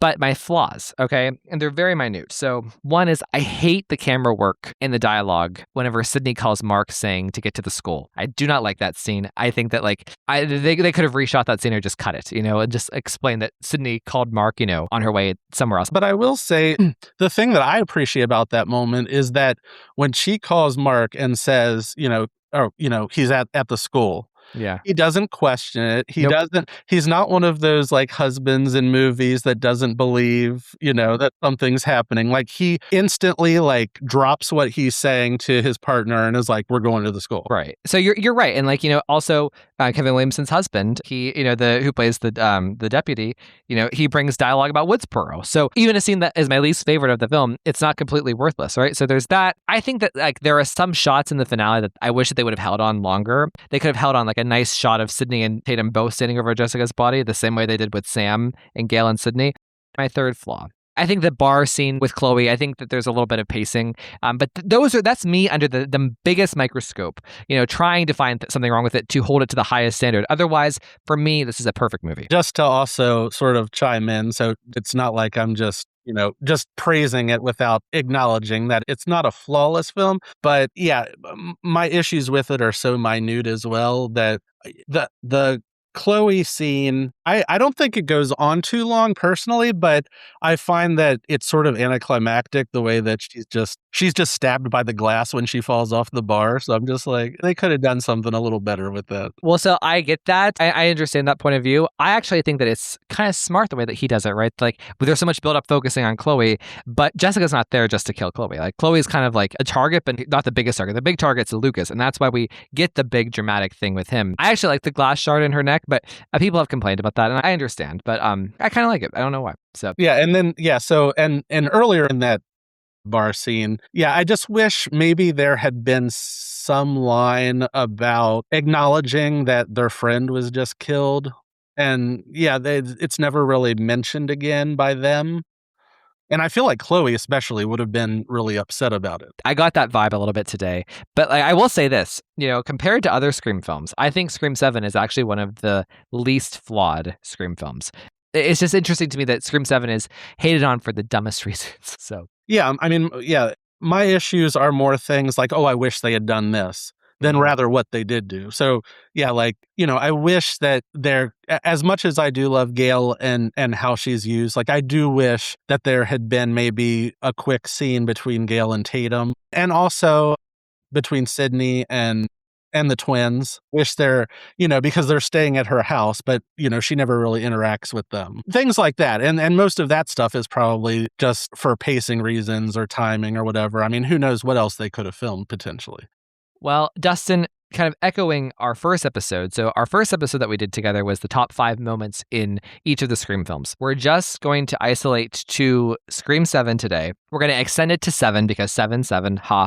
But my flaws, okay, and they're very minute. So one is I hate the camera work in the dialogue whenever Sidney calls Mark saying to get to the school. I do not like that scene. I think that they could have reshot that scene or just cut it, and just explain that Sidney called Mark, on her way somewhere else. But I will say the thing that I appreciate about that moment is that when she calls Mark and says, he's at the school. Yeah. He doesn't question it. He's not one of those like husbands in movies that doesn't believe, that something's happening. Like he instantly like drops what he's saying to his partner and is like, we're going to the school. Right. So you're right. And also Kevin Williamson's husband, he, who plays the deputy, he brings dialogue about Woodsboro. So even a scene that is my least favorite of the film, it's not completely worthless, right? So there's that. I think that like there are some shots in the finale that I wish that they would have held on longer. They could have held on like a nice shot of Sidney and Tatum both standing over Jessica's body the same way they did with Sam and Gail and Sidney. My third flaw. I think the bar scene with Chloe, I think that there's a little bit of pacing. But that's me under the biggest microscope, trying to find something wrong with it to hold it to the highest standard. Otherwise, for me, this is a perfect movie. Just to also sort of chime in, so it's not like I'm just praising it without acknowledging that it's not a flawless film. But yeah, my issues with it are so minute as well that the Chloe scene, I don't think it goes on too long personally, but I find that it's sort of anticlimactic the way that she's just stabbed by the glass when she falls off the bar. So I'm just like, they could have done something a little better with that. Well, so I get that. I understand that point of view. I actually think that it's kind of smart the way that he does it, right? Like there's so much build up focusing on Chloe, but Jessica's not there just to kill Chloe. Like Chloe's kind of like a target, but not the biggest target. The big target's Lucas, and that's why we get the big dramatic thing with him. I actually like the glass shard in her neck, but people have complained about that, and I understand, but I kind of like it. I don't know why. So yeah, and then so earlier in that bar scene, I just wish maybe there had been some line about acknowledging that their friend was just killed, and it's never really mentioned again by them. And I feel like Chloe especially would have been really upset about it. I got that vibe a little bit today. But I will say this, compared to other Scream films, I think Scream 7 is actually one of the least flawed Scream films. It's just interesting to me that Scream 7 is hated on for the dumbest reasons. So yeah, I mean, my issues are more things like, I wish they had done this, than rather what they did do. So I wish that as much as I do love Gail and how she's used, like I do wish that there had been maybe a quick scene between Gail and Tatum, and also between Sidney and the twins. Wish they're, because they're staying at her house, but she never really interacts with them. Things like that. And most of that stuff is probably just for pacing reasons or timing or whatever. I mean, who knows what else they could have filmed potentially. Well, Dustin, kind of echoing our first episode. So our first episode that we did together was the top 5 moments in each of the Scream films. We're just going to isolate to Scream 7 today. We're going to extend it to 7 because 7,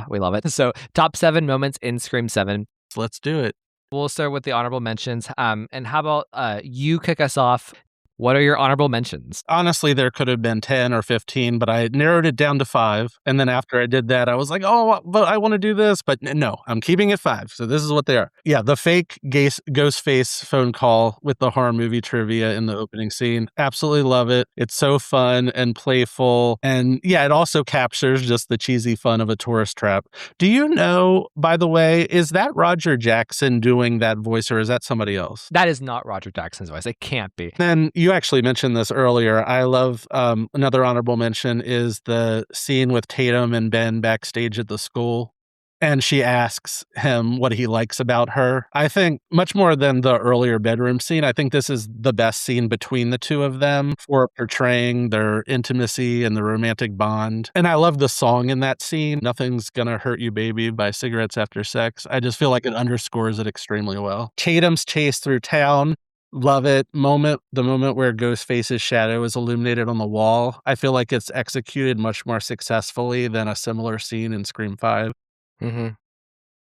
we love it. So top 7 moments in Scream 7. Let's do it. We'll start with the honorable mentions. And how about you kick us off? What are your honorable mentions? Honestly, there could have been 10 or 15, but I narrowed it down to 5. And then after I did that, I was like, but I want to do this. But no, I'm keeping it 5. So this is what they are. Yeah, the fake Ghostface phone call with the horror movie trivia in the opening scene. Absolutely love it. It's so fun and playful. And it also captures just the cheesy fun of a tourist trap. Do you know, by the way, is that Roger Jackson doing that voice or is that somebody else? That is not Roger Jackson's voice. It can't be. Then you You actually mentioned this earlier. I love another honorable mention is the scene with Tatum and Ben backstage at the school. And she asks him what he likes about her. I think much more than the earlier bedroom scene, I think this is the best scene between the two of them for portraying their intimacy and the romantic bond. And I love the song in that scene, Nothing's Gonna Hurt You Baby by Cigarettes After Sex. I just feel like it underscores it extremely well. Tatum's chase through town. Love it. The moment where Ghostface's shadow is illuminated on the wall. I feel like it's executed much more successfully than a similar scene in Scream 5. Mm-hmm.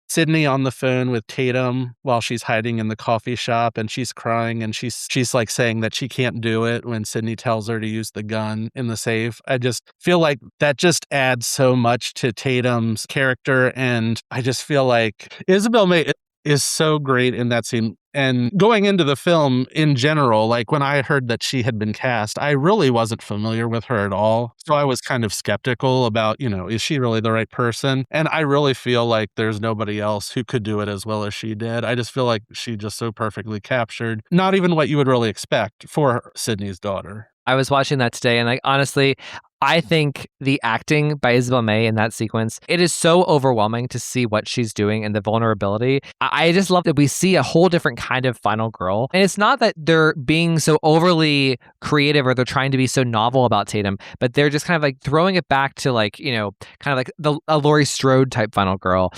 Sidney on the phone with Tatum while she's hiding in the coffee shop and she's crying and she's like saying that she can't do it when Sidney tells her to use the gun in the safe. I just feel like that just adds so much to Tatum's character, and I just feel like Isabel May is so great in that scene. And going into the film in general, like when I heard that she had been cast, I really wasn't familiar with her at all. So I was kind of skeptical about, is she really the right person? And I really feel like there's nobody else who could do it as well as she did. I just feel like she just so perfectly captured not even what you would really expect for Sidney's daughter. I was watching that today, and honestly, I think the acting by Isabel May in that sequence, it is so overwhelming to see what she's doing and the vulnerability. I just love that we see a whole different kind of final girl. And it's not that they're being so overly creative or they're trying to be so novel about Tatum, but they're just kind of like throwing it back to kind of like a Laurie Strode type final girl.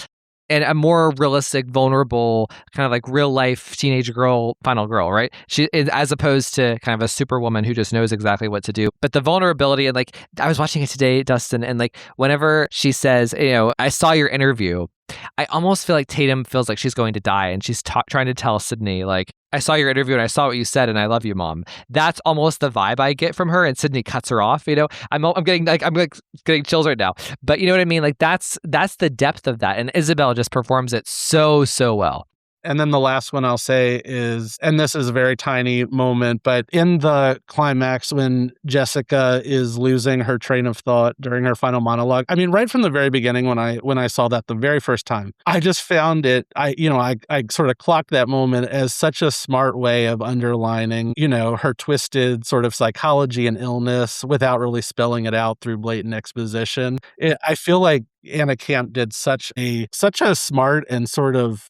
And a more realistic, vulnerable, kind of like real life teenage girl, final girl, right? She, as opposed to kind of a superwoman who just knows exactly what to do. But the vulnerability, and I was watching it today, Dustin, and whenever she says, I saw your interview, I almost feel like Tatum feels like she's going to die, and she's trying to tell Sidney, I saw your interview and I saw what you said, and I love you, Mom. That's almost the vibe I get from her, and Sidney cuts her off. I'm getting chills right now. But you know what I mean? That's the depth of that, and Isabel just performs it so well. And then the last one I'll say is, and this is a very tiny moment, but in the climax when Jessica is losing her train of thought during her final monologue, I mean, right from the very beginning when I saw that the very first time, I just found it, I sort of clocked that moment as such a smart way of underlining, her twisted sort of psychology and illness without really spelling it out through blatant exposition. I feel like Anna Camp did such a smart and sort of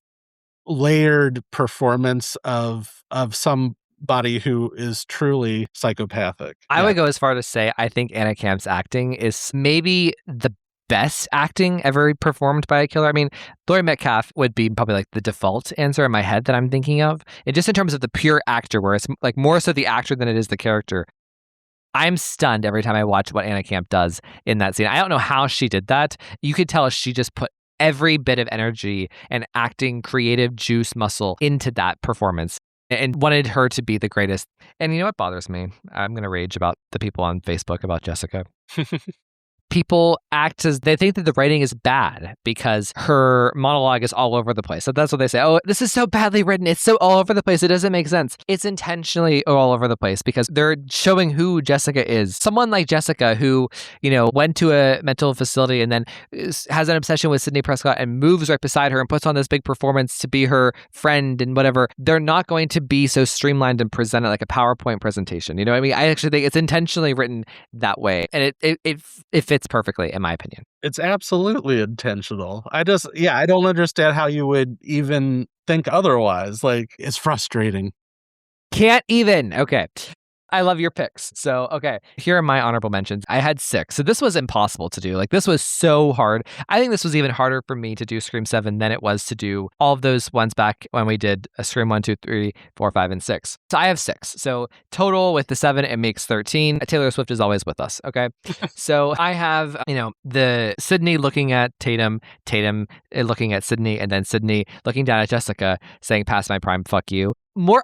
layered performance of somebody who is truly psychopathic. I would go as far to say I think Anna Camp's acting is maybe the best acting ever performed by a killer. I mean, Laurie Metcalf would be probably the default answer in my head that I'm thinking of. And just in terms of the pure actor, where it's more so the actor than it is the character. I'm stunned every time I watch what Anna Camp does in that scene. I don't know how she did that. You could tell she just put every bit of energy and acting, creative juice muscle into that performance and wanted her to be the greatest. And you know what bothers me? I'm going to rage about the people on Facebook about Jessica. People act as they think that the writing is bad because her monologue is all over the place. So that's what they say. Oh, this is so badly written. It's so all over the place. It doesn't make sense. It's intentionally all over the place because they're showing who Jessica is. Someone like Jessica who, went to a mental facility and then has an obsession with Sidney Prescott and moves right beside her and puts on this big performance to be her friend and whatever. They're not going to be so streamlined and presented like a PowerPoint presentation. You know what I mean? I actually think it's intentionally written that way. And it fits perfectly, in my opinion. It's absolutely intentional. I don't understand how you would even think otherwise. It's frustrating. Can't even. Okay. I love your picks. So, okay, here are my honorable mentions. I had 6. So this was impossible to do. This was so hard. I think this was even harder for me to do Scream 7 than it was to do all of those ones back when we did a Scream 1, 2, 3, 4, 5, and 6. So I have 6. So total with the 7, it makes 13. Taylor Swift is always with us, okay? So I have, the Sidney looking at Tatum looking at Sidney, and then Sidney looking down at Jessica saying, "Past my prime, fuck you."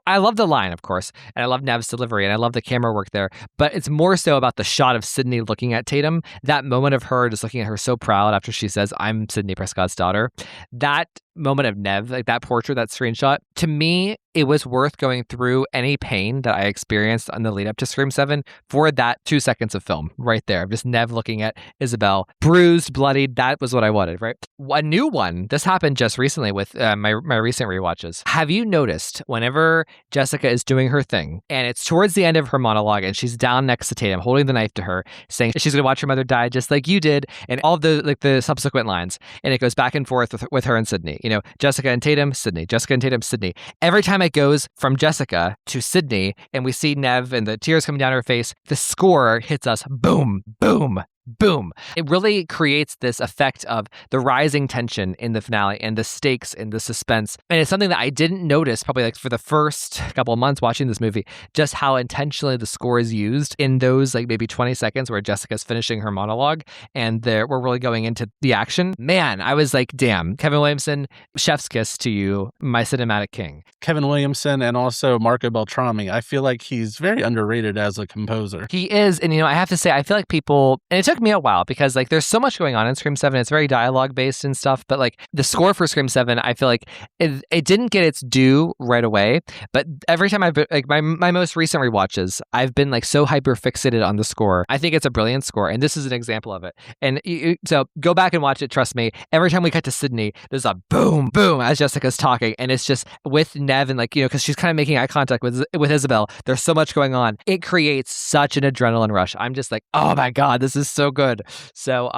I love the line, of course, and I love Nev's delivery, and I love the camera work there, but it's more so about the shot of Sidney looking at Tatum, that moment of her just looking at her so proud after she says, "I'm Sidney Prescott's daughter." That moment of Nev, like that portrait, that screenshot, to me, it was worth going through any pain that I experienced on the lead up to Scream 7 for that 2 seconds of film right there. Just Nev looking at Isabel, bruised, bloodied. That was what I wanted, right? A new one, this happened just recently with my recent rewatches. Have you noticed whenever Jessica is doing her thing and it's towards the end of her monologue and she's down next to Tatum holding the knife to her, saying she's going to watch her mother die just like you did, and all the subsequent lines, and it goes back and forth with her and Sidney. Jessica and Tatum, Sidney, Jessica and Tatum, Sidney. Every time it goes from Jessica to Sidney and we see Nev and the tears coming down her face, the score hits us boom, boom, boom. It really creates this effect of the rising tension in the finale and the stakes and the suspense. And it's something that I didn't notice probably like for the first couple of months watching this movie, just how intentionally the score is used in those like maybe 20 seconds where Jessica's finishing her monologue and we're really going into the action. Man, I was like, damn, Kevin Williamson, chef's kiss to you, my cinematic king. Kevin Williamson and also Marco Beltrami. I feel like he's very underrated as a composer. He is. And, I have to say, I feel like people, and it took me a while because like there's so much going on in Scream 7. It's very dialogue based and stuff. But like the score for Scream 7, I feel like it didn't get its due right away. But every time I've been, like my most recent rewatches, I've been like so hyper fixated on the score. I think it's a brilliant score. And this is an example of it. And so go back and watch it. Trust me. Every time we cut to Sidney, there's a boom, boom as Jessica's talking. And it's just with Nev and like, because she's kind of making eye contact with Isabel. There's so much going on. It creates such an adrenaline rush. I'm just like, oh my God, this is so good. So,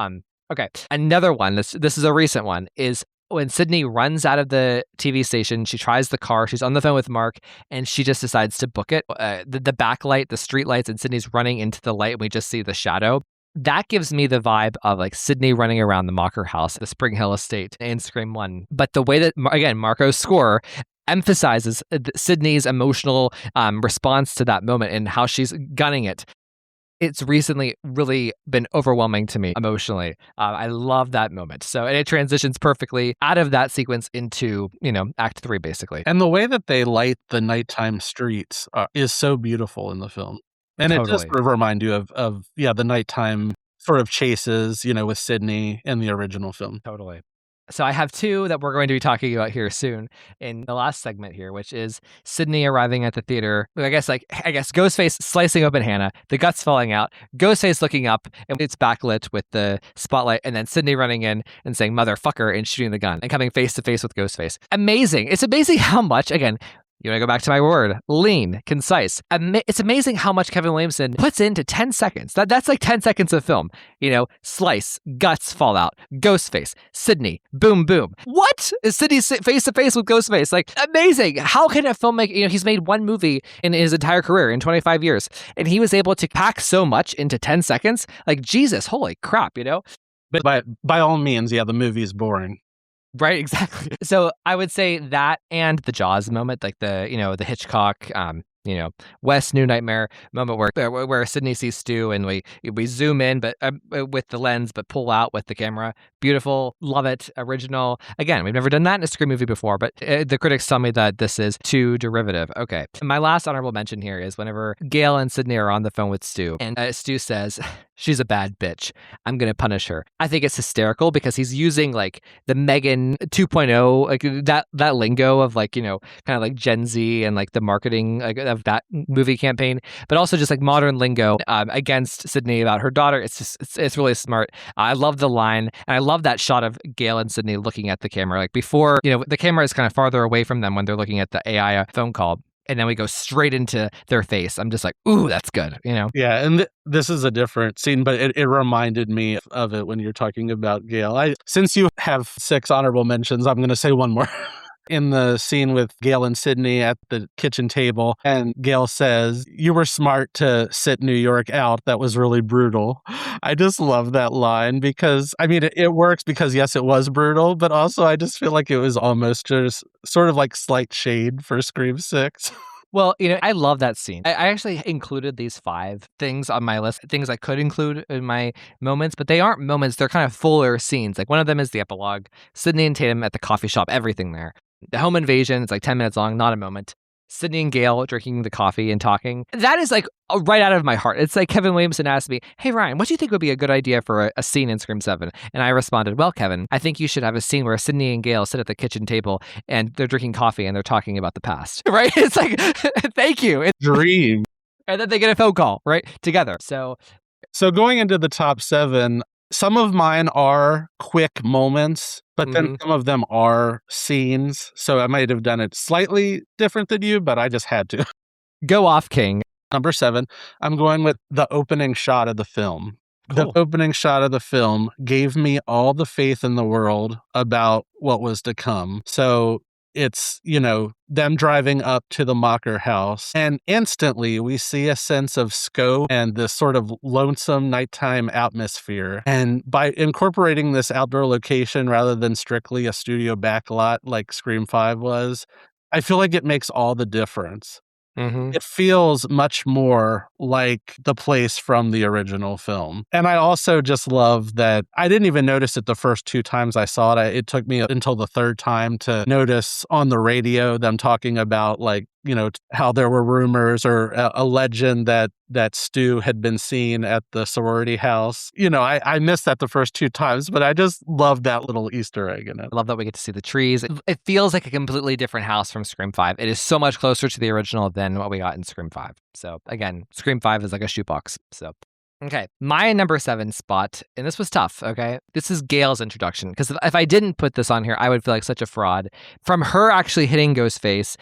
okay. Another one, this is a recent one, is when Sidney runs out of the TV station, she tries the car, she's on the phone with Mark, and she just decides to book it. The backlight, the street lights, and Sidney's running into the light, and we just see the shadow. That gives me the vibe of like Sidney running around the Mocker house, the Spring Hill estate in Scream 1. But the way that, again, Marco's score emphasizes Sidney's emotional response to that moment and how she's gunning it. It's recently really been overwhelming to me emotionally. I love that moment. So, and it transitions perfectly out of that sequence into, Act 3, basically. And the way that they light the nighttime streets is so beautiful in the film. And Totally. It does sort of remind you of the nighttime sort of chases, with Sidney in the original film. Totally. So I have two that we're going to be talking about here soon in the last segment here, which is Sidney arriving at the theater. I guess Ghostface slicing open Hannah, the guts falling out, Ghostface looking up, and it's backlit with the spotlight, and then Sidney running in and saying motherfucker and shooting the gun and coming face to face with Ghostface. Amazing. It's amazing how much, again, you want to go back to my word, lean, concise. It's amazing how much Kevin Williamson puts into 10 seconds. That's like 10 seconds of film. Slice, guts fall out, Ghostface, Sidney, boom, boom. What? Is Sidney face to face with Ghostface? Like, amazing. How can a filmmaker, he's made one movie in his entire career in 25 years, and he was able to pack so much into 10 seconds? Like, Jesus, holy crap, But by all means, the movie is boring. Right, exactly. So I would say that and the Jaws moment, like the Hitchcock, Wes New Nightmare moment where Sidney sees Stu and we zoom in, but with the lens, but pull out with the camera. Beautiful, love it, original. Again, we've never done that in a Scream movie before, but the critics tell me that this is too derivative. Okay, my last honorable mention here is whenever Gail and Sidney are on the phone with Stu, and Stu says, "She's a bad bitch. I'm gonna punish her." I think it's hysterical because he's using like the Megan 2.0, like that lingo of like kind of like Gen Z and like the marketing of that movie campaign, but also just like modern lingo against Sidney about her daughter. It's really smart. I love the line, and I love that shot of Gail and Sidney looking at the camera. Like before, the camera is kind of farther away from them when they're looking at the AI phone call. And then we go straight into their face. I'm just like, ooh, that's good, Yeah, and this is a different scene, but it reminded me of it when you're talking about Gail. Since you have 6 honorable mentions, I'm going to say one more. In the scene with Gail and Sidney at the kitchen table, and Gail says, "You were smart to sit New York out. That was really brutal." I just love that line because, it works because, yes, it was brutal, but also I just feel like it was almost just sort of like slight shade for Scream 6. Well, I love that scene. I actually included these 5 things on my list, things I could include in my moments, but they aren't moments. They're kind of fuller scenes. Like one of them is the epilogue, Sidney and Tatum at the coffee shop, everything there. The home invasion, it's like 10 minutes long, not a moment. Sidney and Gale drinking the coffee and talking. That is like right out of my heart. It's like Kevin Williamson asked me, "Hey Ryan, what do you think would be a good idea for a scene in Scream 7?" And I responded, "Well, Kevin, I think you should have a scene where Sidney and Gale sit at the kitchen table and they're drinking coffee and they're talking about the past." Right? It's like, thank you. Dream. And then they get a phone call, right? Together. So going into the top 7, some of mine are quick moments, but then some of them are scenes. So I might have done it slightly different than you, but I just had to. go off, King. Number 7, I'm going with the opening shot of the film. Cool. The opening shot of the film gave me all the faith in the world about what was to come. So it's, them driving up to the Mocker house, and instantly we see a sense of scope and this sort of lonesome nighttime atmosphere. And by incorporating this outdoor location rather than strictly a studio backlot like Scream 5 was, I feel like it makes all the difference. It feels much more like the place from the original film. And I also just love that I didn't even notice it the first 2 times I saw it. It took me until the 3rd time to notice on the radio them talking about how there were rumors or a legend that Stu had been seen at the sorority house. I missed that the first 2 times, but I just love that little Easter egg in it. I love that we get to see the trees. It feels like a completely different house from Scream 5. It is so much closer to the original than what we got in Scream 5. So again, Scream 5 is like a shoebox. So okay, my number 7 spot, and this was tough, okay? This is Gale's introduction, because if I didn't put this on here, I would feel like such a fraud. From her actually hitting Ghostface,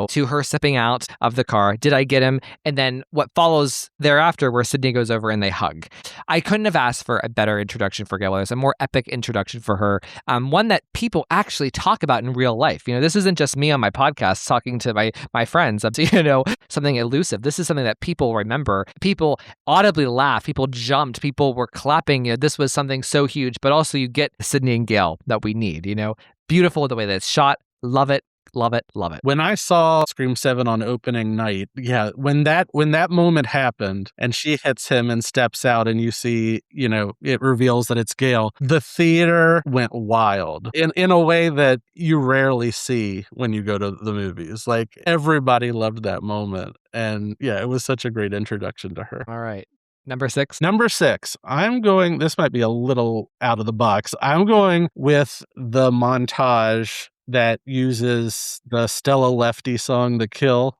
to her stepping out of the car, did I get him? And then what follows thereafter, where Sidney goes over and they hug. I couldn't have asked for a better introduction for Gale. There's a more epic introduction for her, one that people actually talk about in real life. This isn't just me on my podcast talking to my friends up to, something elusive. This is something that people remember. People audibly laugh. People jumped. People were clapping. This was something so huge, but also you get Sidney and Gale that we need. Beautiful the way that it's shot. Love it. Love it. Love it. When I saw Scream 7 on opening night, when that moment happened and she hits him and steps out and you see, it reveals that it's Gale, the theater went wild in a way that you rarely see when you go to the movies. Like, everybody loved that moment. And it was such a great introduction to her. All right. Number 6. This might be a little out of the box. I'm going with the montage that uses the Stella Lefty song, The Kill.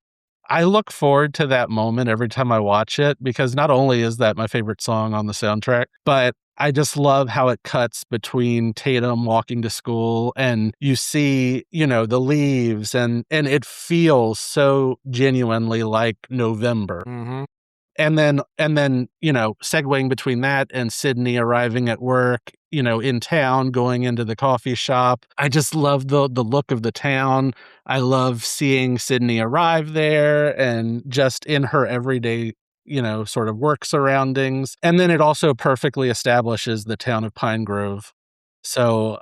I look forward to that moment every time I watch it, because not only is that my favorite song on the soundtrack, but I just love how it cuts between Tatum walking to school and you see, the leaves and it feels so genuinely like November. And then, segueing between that and Sidney arriving at work, in town, going into the coffee shop. I just love the look of the town. I love seeing Sidney arrive there and just in her everyday, sort of work surroundings. And then it also perfectly establishes the town of Pine Grove. So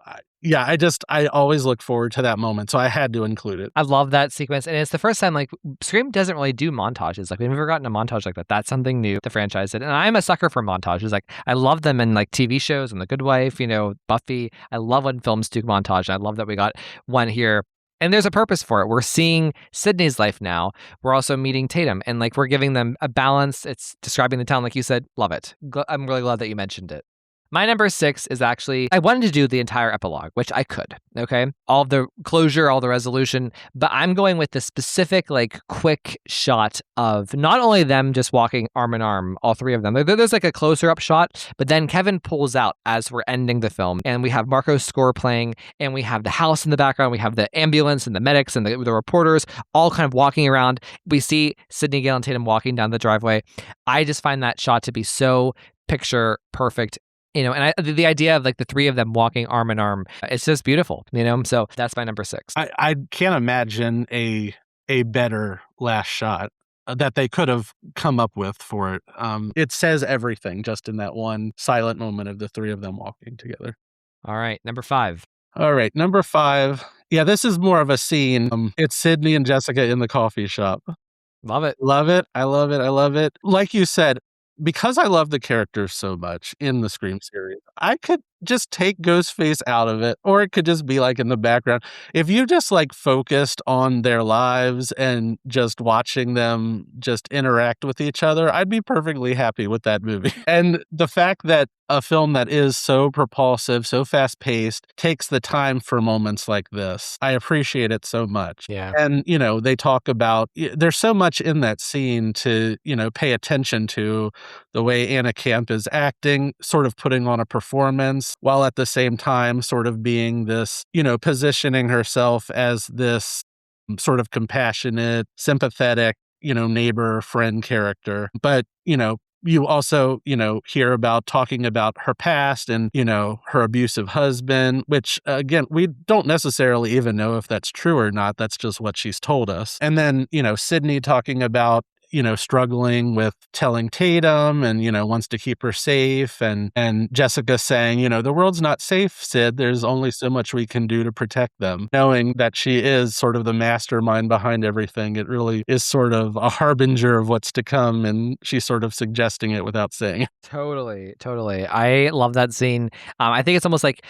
I always look forward to that moment. So I had to include it. I love that sequence. And it's the first time, Scream doesn't really do montages. We've never gotten a montage like that. That's something new the franchise did. And I'm a sucker for montages. I love them in TV shows and The Good Wife, Buffy. I love when films do montage. I love that we got one here. And there's a purpose for it. We're seeing Sidney's life now. We're also meeting Tatum. And we're giving them a balance. It's describing the town, like you said. Love it. I'm really glad that you mentioned it. My number 6 is actually, I wanted to do the entire epilogue, which I could, okay? All the closure, all the resolution, but I'm going with the specific, quick shot of not only them just walking arm in arm, all 3 of them. There's a closer up shot, but then Kevin pulls out as we're ending the film, and we have Marco's score playing, and we have the house in the background, we have the ambulance and the medics and the reporters all kind of walking around. We see Sidney, Gale, and Tatum walking down the driveway. I just find that shot to be so picture perfect. And the idea of the 3 of them walking arm in arm, it's just beautiful, So that's my number 6. I can't imagine a better last shot that they could have come up with for it. It says everything just in that one silent moment of the 3 of them walking together. All right, number 5. All right, number 5. Yeah, this is more of a scene. It's Sidney and Jessica in the coffee shop. Love it. Love it. I love it. I love it. Like you said, because I love the characters so much in the Scream series, I could just take Ghostface out of it, or it could just be like in the background. If you just like focused on their lives and just watching them just interact with each other, I'd be perfectly happy with that movie. And the fact that a film that is so propulsive, so fast paced, takes the time for moments like this, I appreciate it so much. Yeah. And, they talk about, there's so much in that scene to, pay attention to the way Anna Camp is acting, sort of putting on a performance, while at the same time sort of being this, positioning herself as this sort of compassionate, sympathetic, neighbor, friend character. But, you also, hear about talking about her past and, her abusive husband, which again, we don't necessarily even know if that's true or not. That's just what she's told us. And then, Sidney talking about, struggling with telling Tatum and, wants to keep her safe. And Jessica saying, the world's not safe, Sid. There's only so much we can do to protect them. Knowing that she is sort of the mastermind behind everything, it really is sort of a harbinger of what's to come. And she's sort of suggesting it without saying it. Totally. I love that scene. I think it's almost like,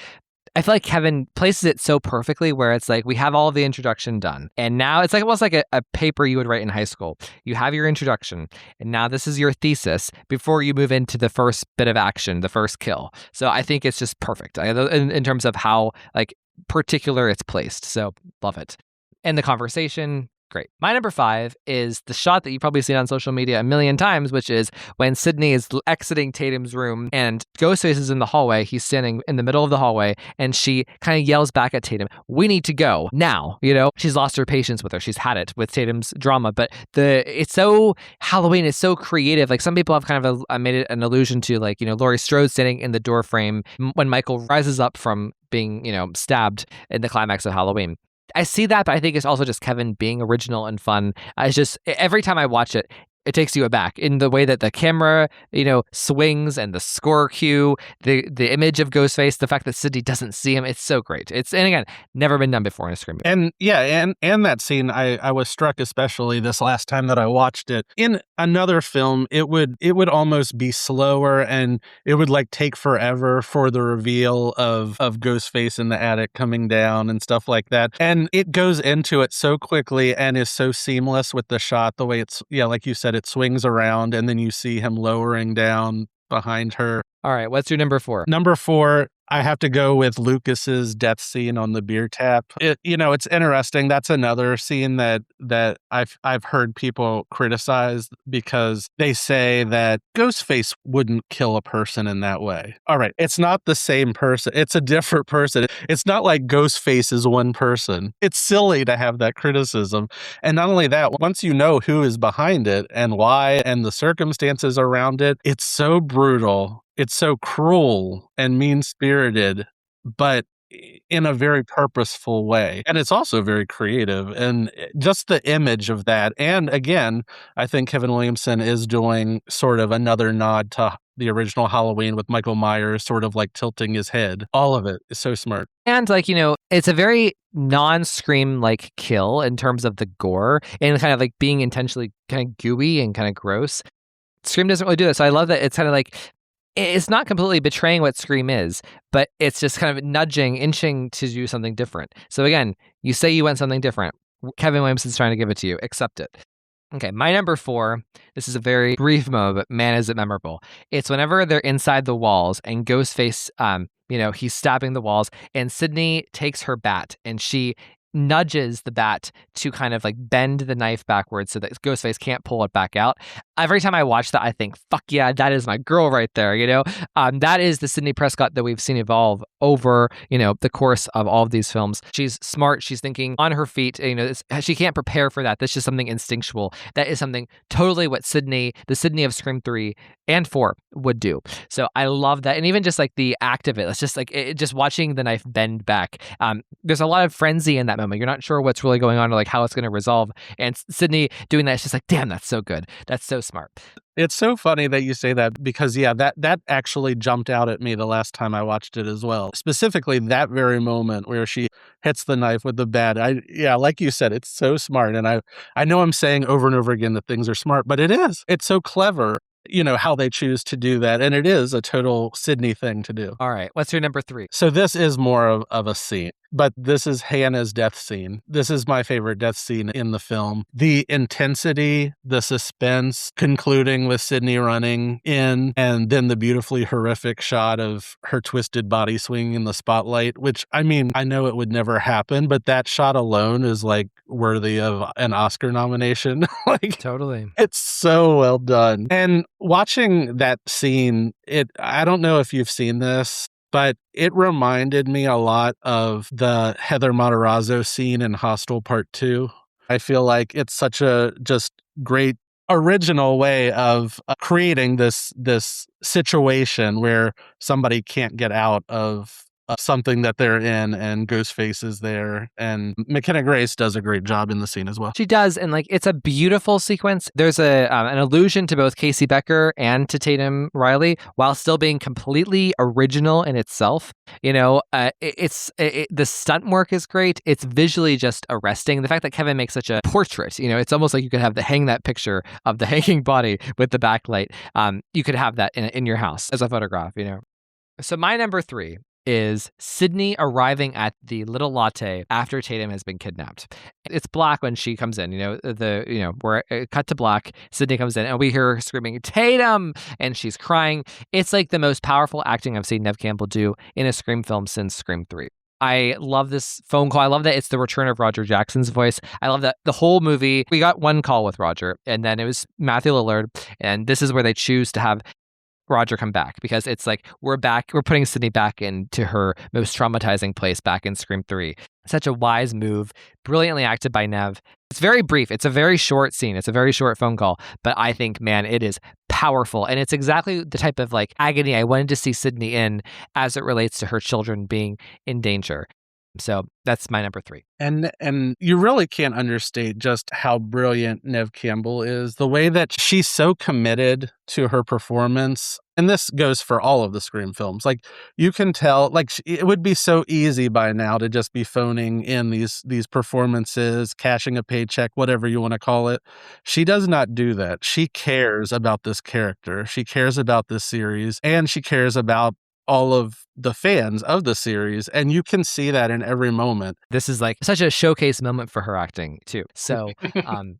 I feel like Kevin places it so perfectly where it's like we have all of the introduction done. And now it's like almost like a paper you would write in high school. You have your introduction, and now this is your thesis before you move into the first bit of action, the first kill. So I think it's just perfect in terms of how like particular it's placed. So love it. And the conversation, great. My number 5 is the shot that you've probably seen on social media a million times, which is when Sidney is exiting Tatum's room and Ghostface is in the hallway. He's standing in the middle of the hallway and she kind of yells back at Tatum, "We need to go now." She's lost her patience with her. She's had it with Tatum's drama, but it's so Halloween is so creative. Like some people have kind of made it an allusion to like, Laurie Strode standing in the door frame when Michael rises up from being, stabbed in the climax of Halloween. I see that, but I think it's also just Kevin being original and fun. It's just every time I watch it, it takes you aback in the way that the camera, swings and the score cue, the image of Ghostface, the fact that Sidney doesn't see him. It's so great. And again, never been done before in a scream movie. And yeah, and that scene, I was struck, especially this last time that I watched it. In another film, it would almost be slower and it would like take forever for the reveal of Ghostface in the attic coming down and stuff like that. And it goes into it so quickly and is so seamless with the shot, the way it's, like you said, it swings around and then you see him lowering down behind her. All right, what's your number 4? Number 4, I have to go with Lucas's death scene on the beer tap. It's interesting. That's another scene that I've heard people criticize because they say that Ghostface wouldn't kill a person in that way. All right, it's not the same person. It's a different person. It's not like Ghostface is one person. It's silly to have that criticism. And not only that, once you know who is behind it and why and the circumstances around it, it's so brutal. It's so cruel and mean-spirited, but in a very purposeful way. And it's also very creative. And just the image of that. And again, I think Kevin Williamson is doing sort of another nod to the original Halloween with Michael Myers sort of like tilting his head. All of it is so smart. And like, it's a very non-Scream like kill in terms of the gore and kind of like being intentionally kind of gooey and kind of gross. Scream doesn't really do that. So I love that it's kind of like, it's not completely betraying what Scream is, but it's just kind of inching to do something different. So again, you say you want something different. Kevin Williamson's trying to give it to you. Accept it. Okay, my number 4, this is a very brief moment, but man, is it memorable. It's whenever they're inside the walls and Ghostface, he's stabbing the walls and Sidney takes her bat and she nudges the bat to kind of like bend the knife backwards so that Ghostface can't pull it back out. Every time I watch that, I think, fuck yeah, that is my girl right there, That is the Sidney Prescott that we've seen evolve over, the course of all of these films. She's smart. She's thinking on her feet. She can't prepare for that. That's just something instinctual. That is something totally what the Sidney of Scream 3 and 4 would do. So I love that. And even just like the act of it, it's just like just watching the knife bend back. There's a lot of frenzy in that moment. You're not sure what's really going on or like how it's going to resolve. And Sidney doing that, it's just like, damn, that's so good. That's so smart. It's so funny that you say that because, that actually jumped out at me the last time I watched it as well. Specifically, that very moment where she hits the knife with the bat. Like you said, it's so smart. And I know I'm saying over and over again that things are smart, but it is. It's so clever. how they choose to do that. And it is a total Sidney thing to do. All right. What's your number 3? So this is more of a scene, but this is Hannah's death scene. This is my favorite death scene in the film. The intensity, the suspense, concluding with Sidney running in, and then the beautifully horrific shot of her twisted body swinging in the spotlight, which, I mean, I know it would never happen, but that shot alone is like worthy of an Oscar nomination. Like, Totally. it's so well done. And watching that scene, I don't know if you've seen this, but it reminded me a lot of the Heather Matarazzo scene in Hostel Part 2. I feel like it's such a just great original way of creating this situation where somebody can't get out of something that they're in, and Ghostface is there, and McKenna Grace does a great job in the scene as well. She does, and like it's a beautiful sequence. There's an allusion to both Casey Becker and to Tatum Riley, while still being completely original in itself. The stunt work is great. It's visually just arresting. The fact that Kevin makes such a portrait, it's almost like you could have hang that picture of the hanging body with the backlight. You could have that in your house as a photograph. So my number 3 is Sidney arriving at the Little Latte after Tatum has been kidnapped. It's black when she comes in, we're cut to black. Sidney comes in and we hear her screaming, "Tatum!" and she's crying. It's like the most powerful acting I've seen Neve Campbell do in a Scream film since Scream 3. I love this phone call. I love that it's the return of Roger Jackson's voice. I love that the whole movie, we got one call with Roger, and then it was Matthew Lillard, and this is where they choose to have Roger come back, because it's like we're putting Sidney back into her most traumatizing place back in Scream 3. Such a wise move, brilliantly acted by Neve. It's very brief. It's a very short scene. It's a very short phone call, but I think, man, it is powerful, and it's exactly the type of like agony I wanted to see Sidney in as it relates to her children being in danger. So that's my number 3. And you really can't understate just how brilliant Neve Campbell is. The way that she's so committed to her performance, and this goes for all of the Scream films. Like, you can tell, like, it would be so easy by now to just be phoning in these performances, cashing a paycheck, whatever you want to call it. She does not do that. She cares about this character. She cares about this series, and she cares about all of the fans of the series, and you can see that in every moment. This is like such a showcase moment for her acting too. So,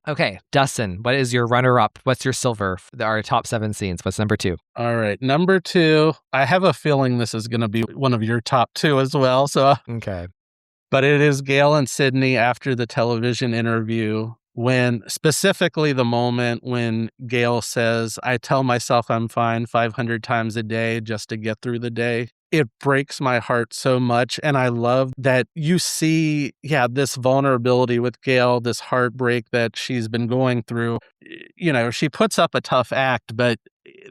okay, Dustin, what is your runner-up? What's your silver? Our top 7 scenes. What's number 2? All right, number 2. I have a feeling this is going to be one of your top 2 as well. So, okay, but it is Gail and Sidney after the television interview, when specifically the moment when Gail says, "I tell myself I'm fine 500 times a day just to get through the day." It breaks my heart so much. And I love that you see, this vulnerability with Gail, this heartbreak that she's been going through. She puts up a tough act, but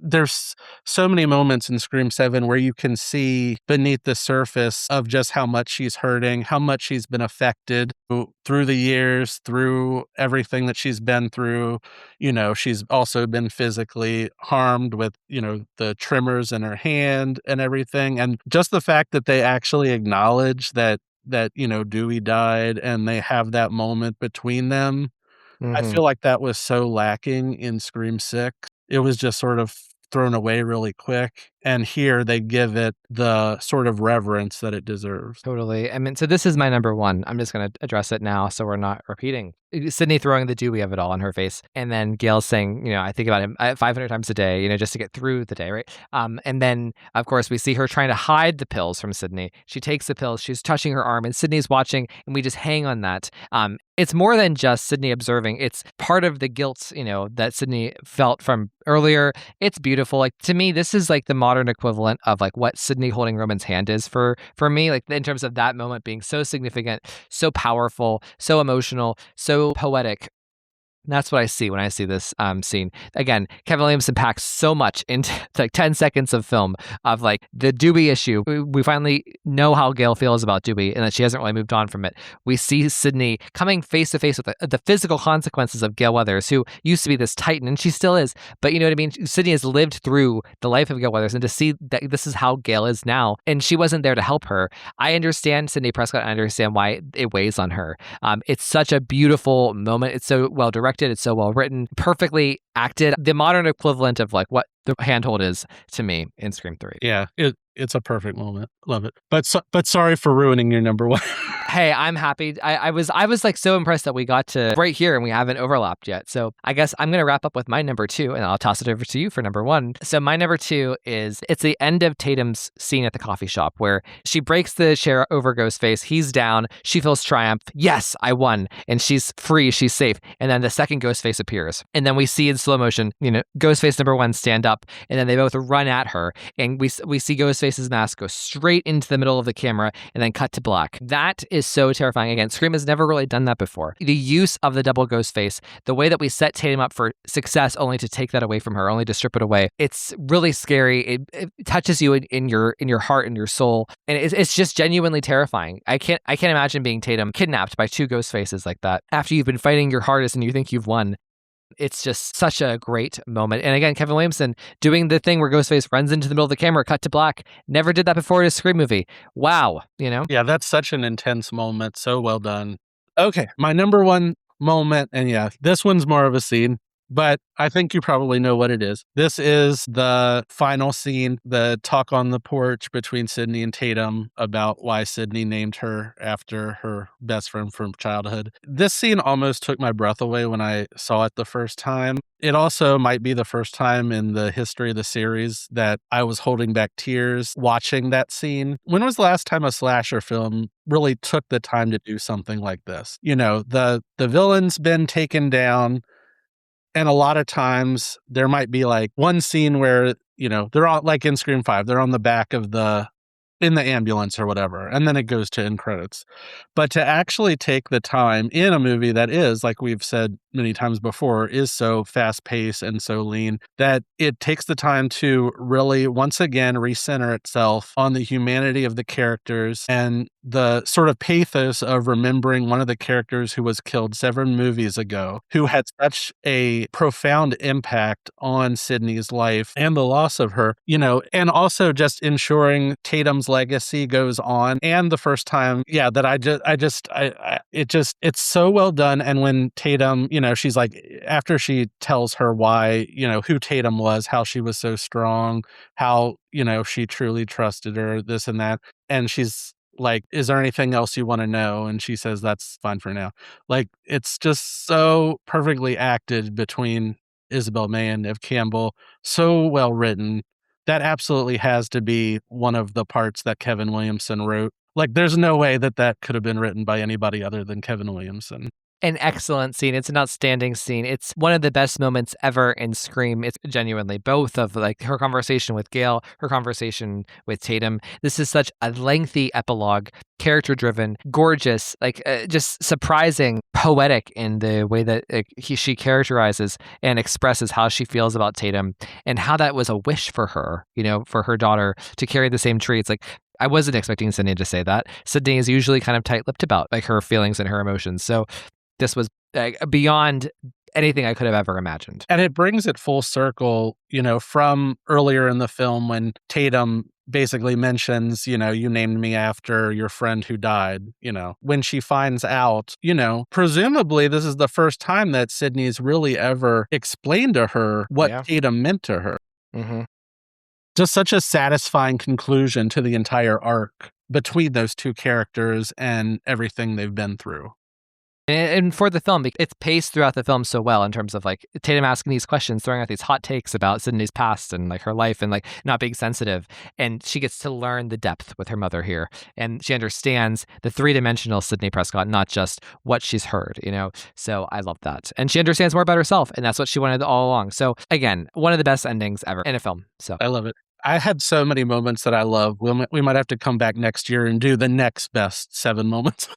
there's so many moments in Scream 7 where you can see beneath the surface of just how much she's hurting, how much she's been affected through the years, through everything that she's been through. She's also been physically harmed with, the tremors in her hand and everything. And just the fact that they actually acknowledge that Dewey died, and they have that moment between them. I feel like that was so lacking in Scream 6. It was just sort of thrown away really quick. And here they give it the sort of reverence that it deserves. Totally. I mean, so this is my number 1. I'm just going to address it now so we're not repeating. Sidney throwing the Dewey of it all on her face. And then Gail saying, I think about him 500 times a day, just to get through the day, right? And then, of course, we see her trying to hide the pills from Sidney. She takes the pills, she's touching her arm, and Sidney's watching, and we just hang on that. It's more than just Sidney observing. It's part of the guilt, that Sidney felt from earlier. It's beautiful. Like, to me, this is like the modern equivalent of like what Sidney holding Roman's hand is for me, like in terms of that moment being so significant, so powerful, so emotional, so poetic. That's what I see when I see this scene. Again, Kevin Williamson packs so much into like 10 seconds of film of like the Dewey issue. We finally know how Gail feels about Dewey and that she hasn't really moved on from it. We see Sidney coming face to face with the physical consequences of Gail Weathers, who used to be this titan, and she still is. But you know what I mean? Sidney has lived through the life of Gail Weathers, and to see that this is how Gail is now, and she wasn't there to help her. I understand Sidney Prescott. I understand why it weighs on her. It's such a beautiful moment. It's so well directed. directed. It's so well written, perfectly acted. The modern equivalent of like what the handhold is to me in Scream 3. Yeah, it's a perfect moment. Love it. But sorry for ruining your number one. Hey, I'm happy. I was like so impressed that we got to right here and we haven't overlapped yet. So I guess I'm going to wrap up with my number 2 and I'll toss it over to you for number 1. So my number 2 is it's the end of Tatum's scene at the coffee shop where she breaks the chair over Ghostface. He's down. She feels triumph. Yes, I won. And she's free. She's safe. And then the second Ghostface appears. And then we see in slow motion, Ghostface number 1 stand up and then they both run at her. And we see Ghostface's mask go straight into the middle of the camera and then cut to black. That is so terrifying. Again, Scream has never really done that before. The use of the double Ghostface, the way that we set Tatum up for success only to take that away from her, only to strip it away. It's really scary. It touches you in your heart and your soul. And it's just genuinely terrifying. I can't imagine being Tatum kidnapped by 2 Ghostfaces like that after you've been fighting your hardest and you think you've won. It's just such a great moment. And again, Kevin Williamson doing the thing where Ghostface runs into the middle of the camera, cut to black. Never did that before in a Scream movie. Wow, Yeah, that's such an intense moment. So well done. Okay, my number 1 moment, and yeah, this one's more of a scene, but I think you probably know what it is. This is the final scene, the talk on the porch between Sidney and Tatum about why Sidney named her after her best friend from childhood. This scene almost took my breath away when I saw it the first time. It also might be the first time in the history of the series that I was holding back tears watching that scene. When was the last time a slasher film really took the time to do something like this? The villain's been taken down. And a lot of times there might be like one scene where, they're all like in Scream 5, they're on the back of in the ambulance or whatever. And then it goes to end credits. But to actually take the time in a movie that is, like we've said many times before, is so fast paced and so lean that it takes the time to really, once again, recenter itself on the humanity of the characters and the sort of pathos of remembering one of the characters who was killed 7 movies ago, who had such a profound impact on Sidney's life and the loss of her, and also just ensuring Tatum's legacy goes on. And the first time, that it's so well done. And when Tatum, she's like, after she tells her why, who Tatum was, how she was so strong, how, she truly trusted her, this and that. And she's like, is there anything else you want to know? And she says, that's fine for now. Like, it's just so perfectly acted between Isabel May and Neve Campbell. So well written. That absolutely has to be one of the parts that Kevin Williamson wrote. Like, there's no way that could have been written by anybody other than Kevin Williamson. An excellent scene. It's an outstanding scene. It's one of the best moments ever in Scream. It's genuinely both of like her conversation with Gail, her conversation with Tatum. This is such a lengthy epilogue, character driven, gorgeous, like just surprising, poetic in the way that she characterizes and expresses how she feels about Tatum and how that was a wish for her, for her daughter to carry the same traits. Like, I wasn't expecting Sidney to say that. Sidney is usually kind of tight-lipped about like her feelings and her emotions. So this was beyond anything I could have ever imagined. And it brings it full circle, from earlier in the film when Tatum basically mentions, you named me after your friend who died, when she finds out, presumably this is the first time that Sidney's really ever explained to her what Tatum meant to her. Mm-hmm. Just such a satisfying conclusion to the entire arc between those 2 characters and everything they've been through. And for the film, it's paced throughout the film so well in terms of like Tatum asking these questions, throwing out these hot takes about Sidney's past and like her life and like not being sensitive. And she gets to learn the depth with her mother here. And she understands the 3-dimensional Sidney Prescott, not just what she's heard, So I love that. And she understands more about herself. And that's what she wanted all along. So again, one of the best endings ever in a film. So I love it. I had so many moments that I love. We might have to come back next year and do the next best 7 moments.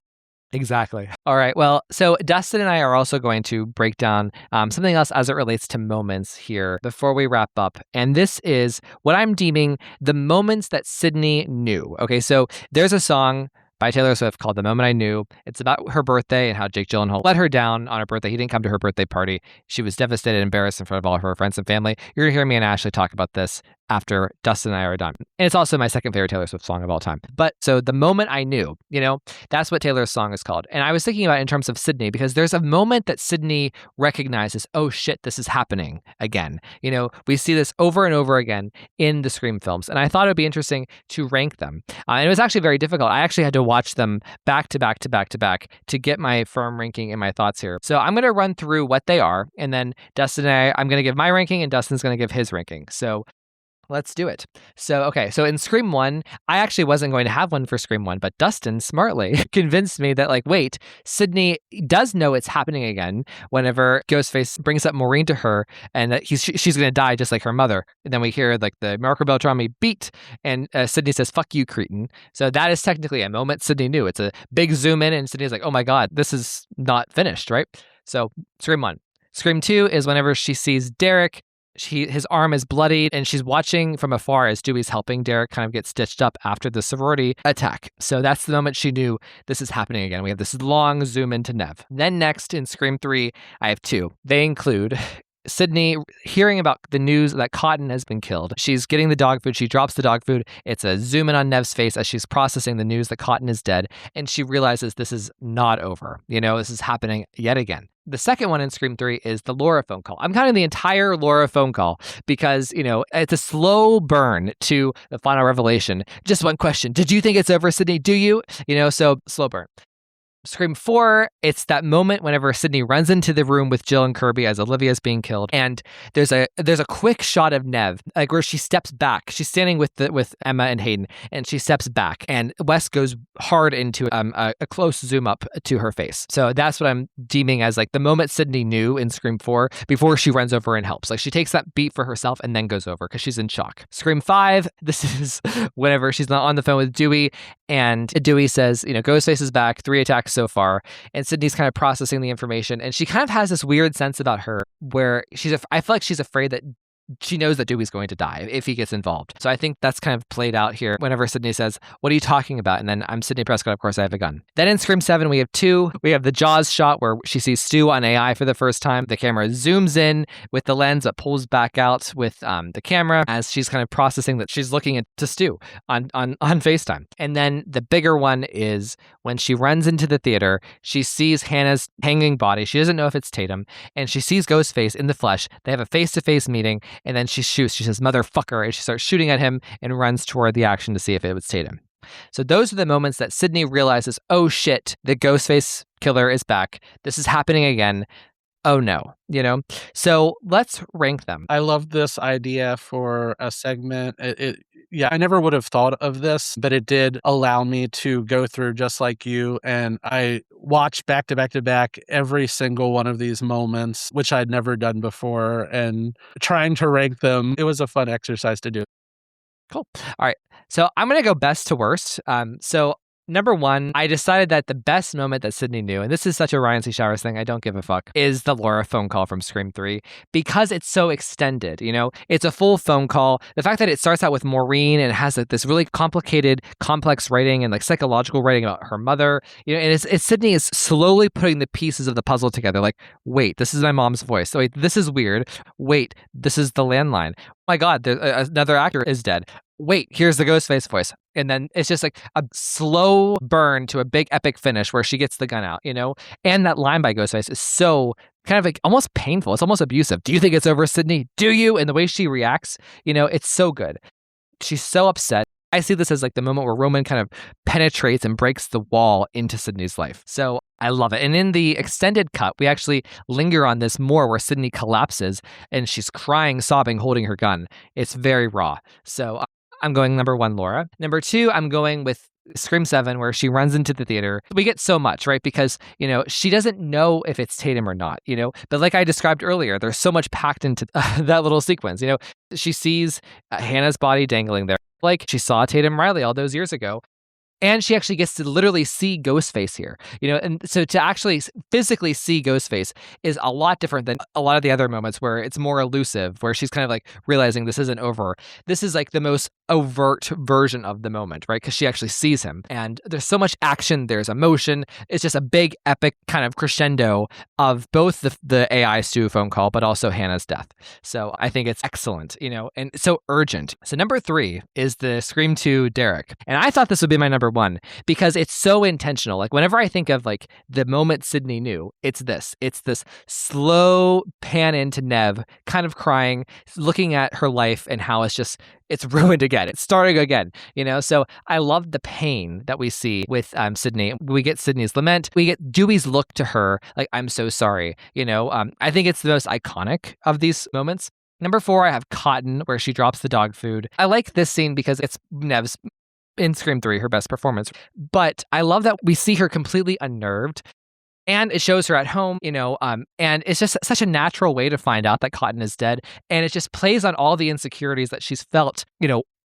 Exactly. All right. Well, so Dustin and I are also going to break down something else as it relates to moments here before we wrap up. And this is what I'm deeming the moments that Sidney knew. Okay, so there's a song by Taylor Swift called The Moment I Knew. It's about her birthday and how Jake Gyllenhaal let her down on her birthday. He didn't come to her birthday party. She was devastated, embarrassed in front of all of her friends and family. You're going to hear me and Ashley talk about this after Dustin and I are done. And it's also my second favorite Taylor Swift song of all time. But so the moment I knew, that's what Taylor's song is called. And I was thinking about it in terms of Sidney, because there's a moment that Sidney recognizes, oh shit, this is happening again. We see this over and over again in the Scream films. And I thought it would be interesting to rank them. And it was actually very difficult. I actually had to watch them back to back to back to back to get my firm ranking and my thoughts here. So I'm going to run through what they are. And then Dustin and I'm going to give my ranking and Dustin's going to give his ranking. So let's do it. So in Scream 1, I actually wasn't going to have one for Scream 1, but Dustin smartly convinced me that, wait, Sidney does know it's happening again whenever Ghostface brings up Maureen to her and that she's going to die just like her mother. And then we hear, the Marco Beltrami beat and Sidney says, fuck you, cretin. So that is technically a moment Sidney knew. It's a big zoom in and Sidney's like, oh my God, this is not finished, right? So Scream 1. Scream 2 is whenever she sees Derek. His arm is bloodied and she's watching from afar as Dewey's helping Derek kind of get stitched up after the sorority attack. So that's the moment she knew this is happening again. We have this long zoom into Nev. Then next in Scream 3, I have 2. They include Sidney hearing about the news that Cotton has been killed. She's getting the dog food. She drops the dog food. It's a zoom in on Nev's face as she's processing the news that Cotton is dead. And she realizes this is not over. This is happening yet again. The second one in Scream 3 is the Laura phone call. I'm counting the entire Laura phone call because, it's a slow burn to the final revelation. Just one question. Did you think it's over, Sidney? Do you? So slow burn. Scream 4, it's that moment whenever Sidney runs into the room with Jill and Kirby as Olivia's being killed, and there's a quick shot of Nev, where she steps back. She's standing with Emma and Hayden, and she steps back, and Wes goes hard into a close zoom up to her face. So that's what I'm deeming as the moment Sidney knew in Scream 4 before she runs over and helps. She takes that beat for herself and then goes over because she's in shock. Scream 5, this is whenever she's not on the phone with Dewey, and Dewey says, Ghostface is back, 3 attacks so far, and Sidney's kind of processing the information, and she kind of has this weird sense about her where I feel like she's afraid that she knows that Dewey's going to die if he gets involved. So I think that's kind of played out here whenever Sidney says, what are you talking about? And then I'm Sidney Prescott, of course I have a gun. Then in Scream 7, we have 2. We have the Jaws shot where she sees Stu on AI for the first time. The camera zooms in with the lens but pulls back out with the camera as she's kind of processing that she's looking to Stu on FaceTime. And then the bigger one is when she runs into the theater, she sees Hannah's hanging body. She doesn't know if it's Tatum, and she sees Ghostface in the flesh. They have a face-to-face meeting, and then she shoots. She says, motherfucker, and she starts shooting at him and runs toward the action to see if it was Tatum. So those are the moments that Sidney realizes, oh shit, the Ghostface killer is back. This is happening again. Oh no, So let's rank them. I love this idea for a segment. I never would have thought of this, but it did allow me to go through just like you. And I watched back to back to back every single one of these moments, which I'd never done before, and trying to rank them. It was a fun exercise to do. Cool. All right. So I'm going to go best to worst. So number 1, I decided that the best moment that Sidney knew, and this is such a Ryan C. Showers thing, I don't give a fuck, is the Laura phone call from Scream 3 because it's so extended, It's a full phone call. The fact that it starts out with Maureen and it has this really complicated, complex writing and psychological writing about her mother, and it's Sidney is slowly putting the pieces of the puzzle together. Wait, this is my mom's voice. Wait, this is weird. Wait, this is the landline. Oh my God, another actor is dead. Wait, here's the Ghostface voice. And then it's just a slow burn to a big epic finish where she gets the gun out, And that line by Ghostface is so kind of almost painful. It's almost abusive. Do you think it's over, Sidney? Do you? And the way she reacts, it's so good. She's so upset. I see this as the moment where Roman kind of penetrates and breaks the wall into Sidney's life. So I love it. And in the extended cut, we actually linger on this more where Sidney collapses and she's crying, sobbing, holding her gun. It's very raw. So I'm going number 1, Laura. Number 2, I'm going with Scream 7, where she runs into the theater. We get so much, right? Because, she doesn't know if it's Tatum or not, But like I described earlier, there's so much packed into that little sequence, She sees Hannah's body dangling there. She saw Tatum Riley all those years ago. And she actually gets to literally see Ghostface here, and so to actually physically see Ghostface is a lot different than a lot of the other moments where it's more elusive, where she's kind of realizing this isn't over. This is the most overt version of the moment, right? Because she actually sees him. And there's so much action, there's emotion. It's just a big, epic kind of crescendo of both the AI Stu phone call, but also Hannah's death. So I think it's excellent, and so urgent. So number 3 is the Scream 2 Derek. And I thought this would be my number 1 because it's so intentional. Like whenever I think of like the moment Sidney knew, it's this slow pan into Nev kind of crying, looking at her life and how it's ruined again. It's starting again, So I love the pain that we see with Sidney. We get Sidney's lament. We get Dewey's look to her like, I'm so sorry. I think it's the most iconic of these moments. Number 4, I have Cotton, where she drops the dog food. I like this scene because it's Nev's, in Scream 3, her best performance. But I love that we see her completely unnerved. And it shows her at home, and it's just such a natural way to find out that Cotton is dead. And it just plays on all the insecurities that she's felt,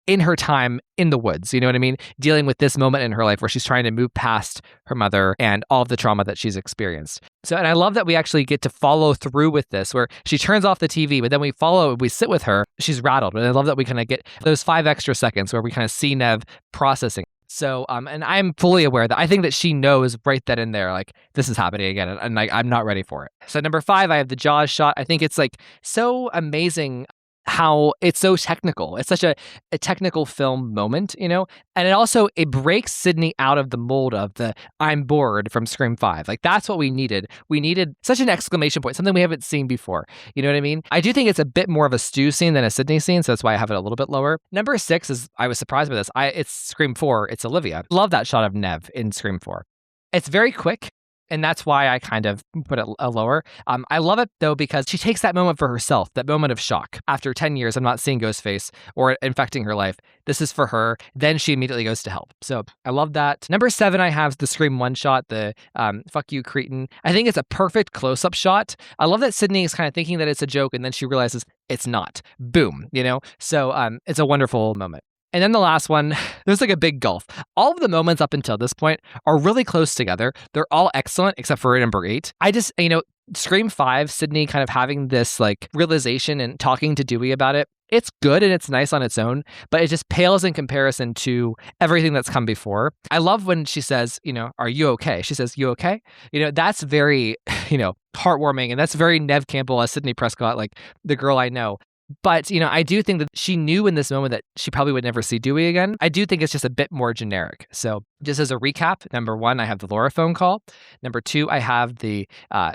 in her time in the woods, you know what I mean? Dealing with this moment in her life where she's trying to move past her mother and all of the trauma that she's experienced. So, and I love that we actually get to follow through with this, where she turns off the TV, but then we sit with her. She's rattled. And I love that we kind of get those 5 extra seconds where we kind of see Nev processing. So, and I'm fully aware that I think that she knows right then and there, like, this is happening again, and like, I'm not ready for it. So number 5, I have the Jaws shot. I think it's like so amazing how it's so technical. It's such a technical film moment, and it breaks Sidney out of the mold of the I'm bored from Scream 5. Like that's what we needed. We needed such an exclamation point, something we haven't seen before. You know what I mean? I do think it's a bit more of a Stu scene than a Sidney scene, so that's why I have it a little bit lower. Number 6 is, I was surprised by this. It's Scream 4. It's Olivia. Love that shot of Nev in Scream 4. It's very quick. And that's why I kind of put it a lower. I love it, though, because she takes that moment for herself, that moment of shock. After 10 years of not seeing Ghostface or infecting her life, this is for her. Then she immediately goes to help. So I love that. Number 7, I have the Scream 1 shot, the fuck you, cretin. I think it's a perfect close-up shot. I love that Sidney is kind of thinking that it's a joke, and then she realizes it's not. Boom, So it's a wonderful moment. And then the last one, there's like a big gulf. All of the moments up until this point are really close together. They're all excellent except for number 8. I just, Scream 5, Sidney kind of having this like realization and talking to Dewey about it. It's good and it's nice on its own, but it just pales in comparison to everything that's come before. I love when she says, are you okay? She says, you okay? That's very, heartwarming. And that's very Neve Campbell as Sidney Prescott, like the girl I know. But, I do think that she knew in this moment that she probably would never see Dewey again. I do think it's just a bit more generic. So just as a recap, number 1, I have the Laura phone call. Number 2, I have the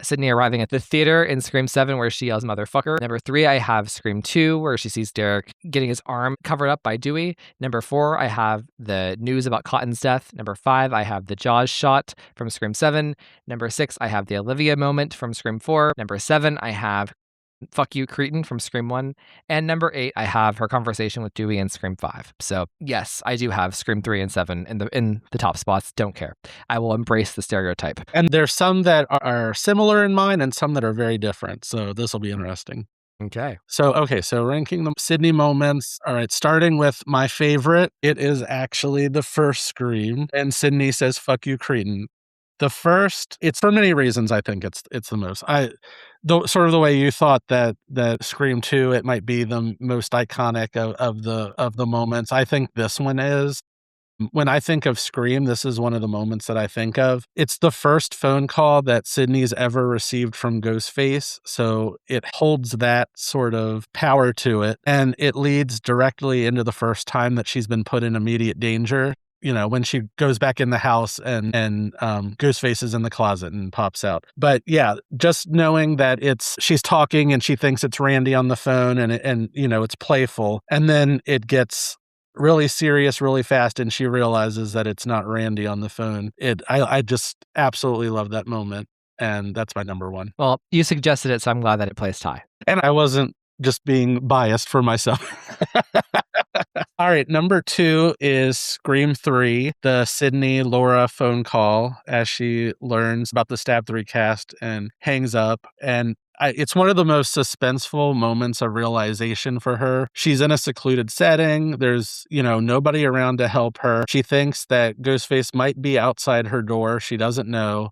Sidney arriving at the theater in Scream 7 where she yells motherfucker. Number 3, I have Scream 2 where she sees Derek getting his arm covered up by Dewey. Number 4, I have the news about Cotton's death. Number 5, I have the Jaws shot from Scream 7. Number 6, I have the Olivia moment from Scream 4. Number 7, I have fuck you, cretin from Scream 1. And number 8, I have her conversation with Dewey in Scream 5. So yes, I do have Scream 3 and 7 in the top spots. Don't care. I will embrace the stereotype. And there's some that are similar in mine and some that are very different. So this will be interesting. Okay. So ranking the Sidney moments. All right, starting with my favorite. It is actually the first Scream. And Sidney says, fuck you, cretin. The first, it's for many reasons, I think it's the most. Sort of the way you thought that Scream 2, it might be the most iconic of the moments. I think this one is. When I think of Scream, this is one of the moments that I think of. It's the first phone call that Sidney's ever received from Ghostface, so it holds that sort of power to it, and it leads directly into the first time that she's been put in immediate danger. When she goes back in the house and Ghostface is in the closet and pops out. But yeah, just knowing that she's talking and she thinks it's Randy on the phone and it's playful. And then it gets really serious really fast and she realizes that it's not Randy on the phone. I just absolutely love that moment. And that's my number 1. Well, you suggested it, so I'm glad that it plays tie. And I wasn't just being biased for myself. All right, number 2 is Scream 3, the Sidney Laura phone call as she learns about the Stab 3 cast and hangs up. And it's one of the most suspenseful moments of realization for her. She's in a secluded setting. There's, nobody around to help her. She thinks that Ghostface might be outside her door. She doesn't know.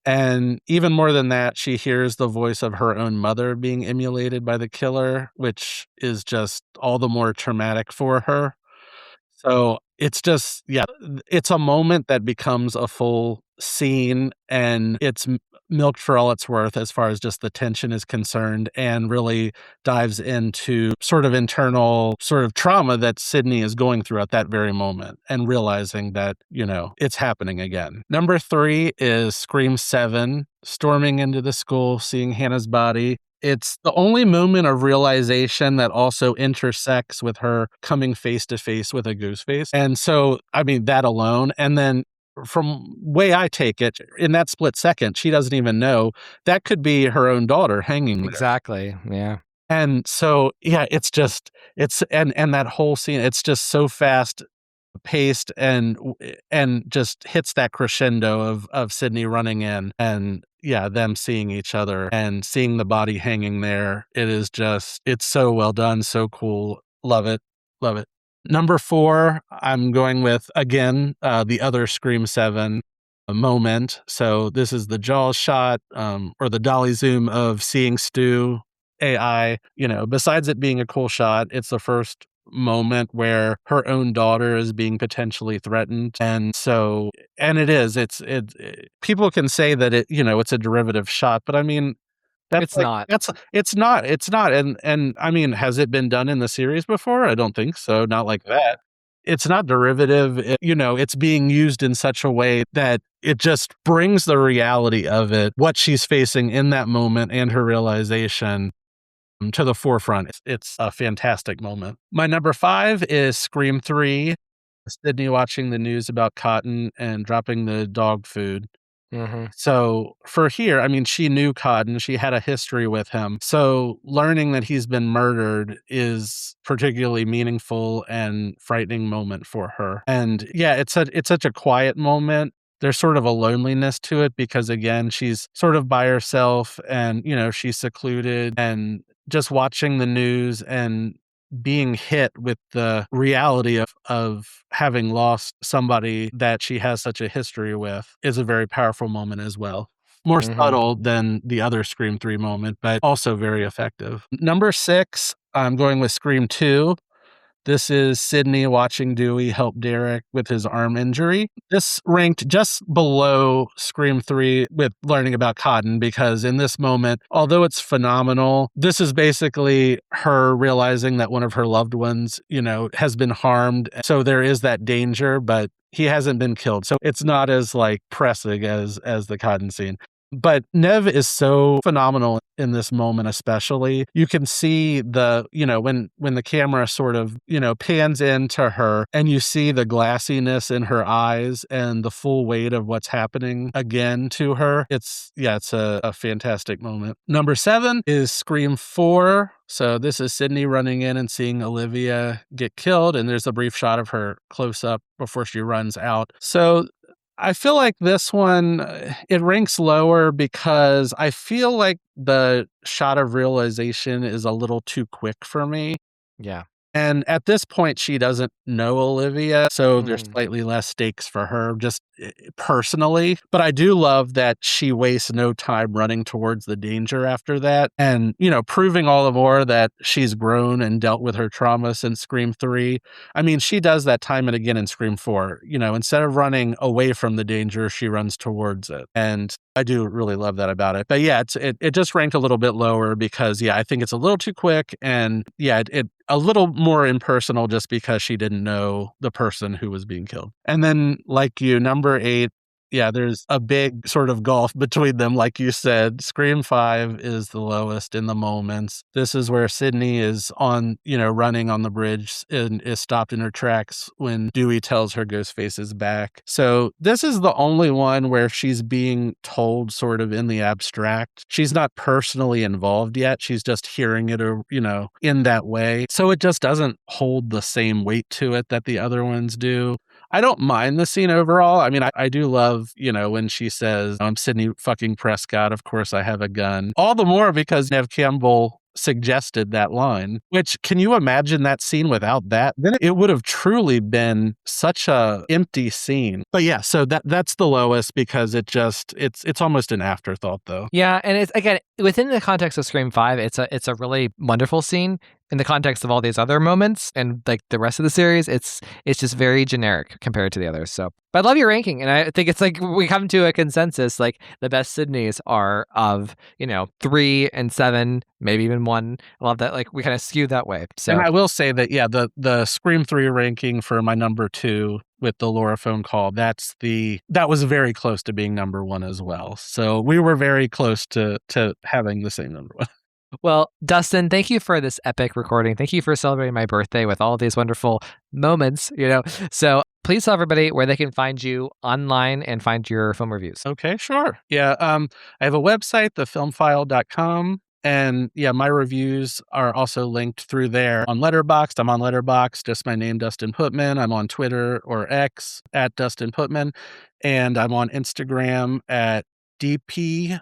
And even more than that, she hears the voice of her own mother being emulated by the killer, which is just all the more traumatic for her. So it's just, yeah, it's a moment that becomes a full scene, and it's milked for all it's worth as far as just the tension is concerned, and really dives into sort of internal sort of trauma that Sidney is going through at that very moment and realizing that, it's happening again. Number 3 is Scream 7, storming into the school, seeing Hannah's body. It's the only moment of realization that also intersects with her coming face to face with a Ghostface. And so, I mean, that alone. And then from way I take it, in that split second, she doesn't even know that could be her own daughter hanging there. Exactly. Yeah. And so, yeah, and that whole scene, it's just so fast paced and just hits that crescendo of Sidney running in and them seeing each other and seeing the body hanging there. It's so well done, so cool. Love it. Love it. Number 4, I'm going with, again, the other Scream 7 moment. So this is the Jaws shot, or the dolly zoom of seeing Stu AI. Besides it being a cool shot, it's the first moment where her own daughter is being potentially threatened. And people can say that it's a derivative shot, but I mean, It's not. it's not. And I mean, has it been done in the series before? I don't think so. Not like that. It's not derivative. It's being used in such a way that it just brings the reality of it, what she's facing in that moment and her realization, to the forefront. It's a fantastic moment. My number 5 is Scream 3, Sidney watching the news about Cotton and dropping the dog food. Mm-hmm. So for here, I mean, she knew Cotton, she had a history with him. So learning that he's been murdered is particularly meaningful and frightening moment for her. And yeah, it's such a quiet moment. There's sort of a loneliness to it because, again, she's sort of by herself and, she's secluded, and just watching the news and being hit with the reality of having lost somebody that she has such a history with is a very powerful moment as well. More subtle than the other Scream 3 moment, but also very effective. Number 6, I'm going with Scream 2. This is Sidney watching Dewey help Derek with his arm injury. This ranked just below Scream 3 with learning about Cotton, because in this moment, although it's phenomenal, this is basically her realizing that one of her loved ones, has been harmed. So there is that danger, but he hasn't been killed. So it's not as pressing as the Cotton scene. But Nev is so phenomenal in this moment, especially. You can see when the camera sort of, pans into her and you see the glassiness in her eyes and the full weight of what's happening again to her. It's a fantastic moment. Number 7 is Scream 4. So this is Sidney running in and seeing Olivia get killed, and there's a brief shot of her close up before she runs out. So I feel like this one, it ranks lower because I feel like the shot of realization is a little too quick for me. Yeah. And at this point, she doesn't know Olivia, so there's slightly less stakes for her, just personally. But I do love that she wastes no time running towards the danger after that. And, proving all the more that she's grown and dealt with her trauma since Scream 3. I mean, she does that time and again in Scream 4. Instead of running away from the danger, she runs towards it. And I do really love that about it. But yeah, it just ranked a little bit lower because, I think it's a little too quick, and it a little more impersonal just because she didn't know the person who was being killed. And then, like you, number 8, there's a big sort of gulf between them, like you said. Scream 5 is the lowest in the moments. This is where Sidney is running on the bridge and is stopped in her tracks when Dewey tells her Ghostface is back. So this is the only one where she's being told sort of in the abstract. She's not personally involved yet. She's just hearing it, in that way. So it just doesn't hold the same weight to it that the other ones do. I don't mind the scene overall. I mean, I do love, when she says, I'm Sidney fucking Prescott, of course I have a gun. All the more because Nev Campbell suggested that line, which, can you imagine that scene without that? Then it would have truly been such a empty scene. But yeah, so that's the lowest because it's almost an afterthought though. Yeah, and it's, again, within the context of Scream 5, it's a really wonderful scene in the context of all these other moments and like the rest of the series, it's just very generic compared to the others. So, but I love your ranking, and I think it's like we come to a consensus. Like the best Sidneys are of 3 and 7, maybe even 1. I love that. Like we kind of skew that way. So And I will say that the Scream 3 ranking for my number 2 with the Laura phone call, that was very close to being number 1 as well. So we were very close to having the same number 1. Well, Dustin, thank you for this epic recording. Thank you for celebrating my birthday with all these wonderful moments, So please tell everybody where they can find you online and find your film reviews. Okay, sure. Yeah, I have a website, thefilmfile.com. And yeah, my reviews are also linked through there on Letterboxd. I'm on Letterboxd, just my name, Dustin Putman. I'm on Twitter or X at Dustin Putman. And I'm on Instagram at dp.pj.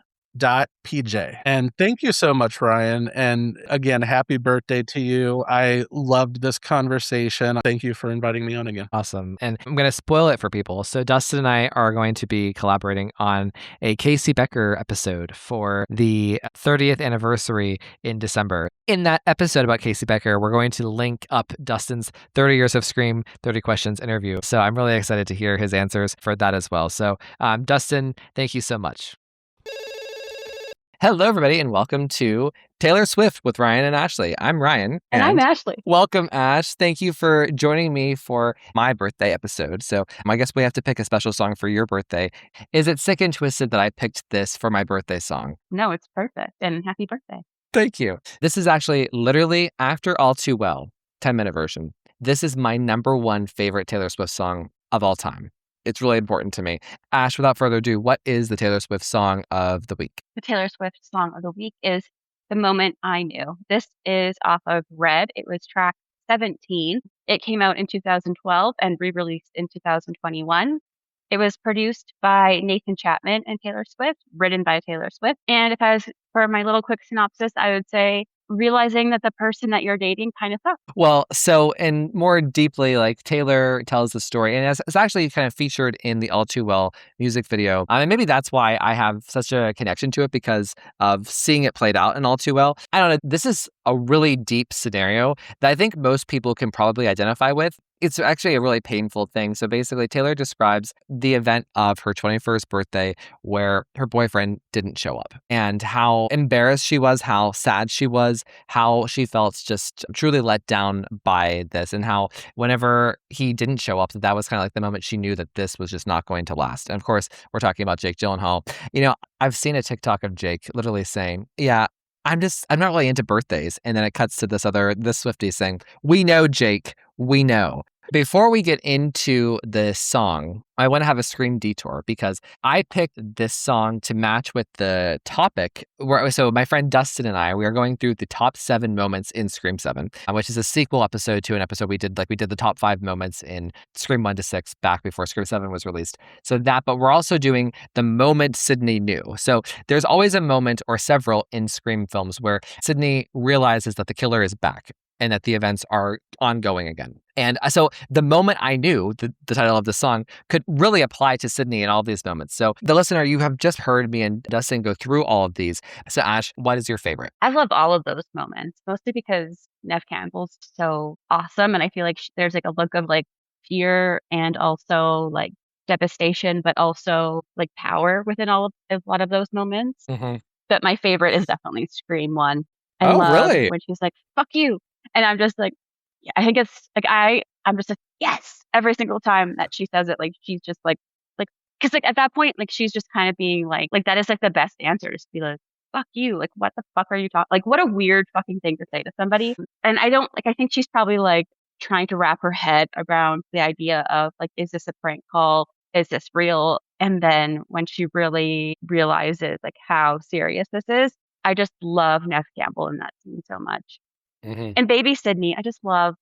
And thank you so much, Ryan. And again, happy birthday to you. I loved this conversation. Thank you for inviting me on again. Awesome. And I'm going to spoil it for people. So Dustin and I are going to be collaborating on a Casey Becker episode for the 30th anniversary in December. In that episode about Casey Becker, we're going to link up Dustin's 30 Years of Scream, 30 Questions interview. So I'm really excited to hear his answers for that as well. So Dustin, thank you so much. Hello, everybody, and welcome to Taylor Swift with Ryan and Ashley. I'm Ryan. And I'm Ashley. Welcome, Ash. Thank you for joining me for my birthday episode. So I guess we have to pick a special song for your birthday. Is it sick and twisted that I picked this for my birthday song? No, it's perfect. And happy birthday. Thank you. This is actually literally after All Too Well, 10-minute version. This is my number 1 favorite Taylor Swift song of all time. It's really important to me. Ash, without further ado, what is the Taylor Swift song of the week? The Taylor Swift song of the week is The Moment I Knew. This is off of Red. It was track 17. It came out in 2012 and re-released in 2021. It was produced by Nathan Chapman and Taylor Swift, written by Taylor Swift. And for my little quick synopsis, I would say realizing that the person that you're dating kind of sucks. Well, so, and more deeply, like Taylor tells the story, and it's actually kind of featured in the All Too Well music video. And maybe that's why I have such a connection to it, because of seeing it played out in All Too Well. I don't know, this is a really deep scenario that I think most people can probably identify with. It's actually a really painful thing. So basically, Taylor describes the event of her 21st birthday where her boyfriend didn't show up, and how embarrassed she was, how sad she was, how she felt just truly let down by this, and how whenever he didn't show up, that was kind of like the moment she knew that this was just not going to last. And of course, we're talking about Jake Gyllenhaal. I've seen a TikTok of Jake literally saying, yeah, I'm not really into birthdays. And then it cuts to this Swiftie saying, we know, Jake, we know. Before we get into this song, I want to have a Scream detour because I picked this song to match with the topic. So my friend Dustin and I, we are going through the top 7 moments in Scream 7, which is a sequel episode to an episode we did. Like we did the top 5 moments in Scream 1 to 6 back before Scream 7 was released. But we're also doing the moment Sidney knew. So there's always a moment or several in Scream films where Sidney realizes that the killer is back and that the events are ongoing again. And so the moment I knew, the title of the song, could really apply to Sidney in all of these moments. So the listener, you have just heard me and Dustin go through all of these. So Ash, what is your favorite? I love all of those moments, mostly because Neve Campbell's so awesome. And I feel like there's like a look of like fear and also like devastation, but also like power within a lot of those moments. Mm-hmm. But my favorite is definitely Scream 1. I Oh, love really? when she's like, fuck you. And I'm just like, yeah, I think it's like, I'm just like, yes, every single time that she says it, like, she's just like, cause like at that point, like, she's just kind of being like that is like the best answer is to be like, fuck you. Like, what the fuck are you talking? Like, what a weird fucking thing to say to somebody. And I think she's probably like trying to wrap her head around the idea of like, is this a prank call? Is this real? And then when she really realizes like how serious this is, I just love Neve Campbell in that scene so much. Mm-hmm. And baby Sidney, I love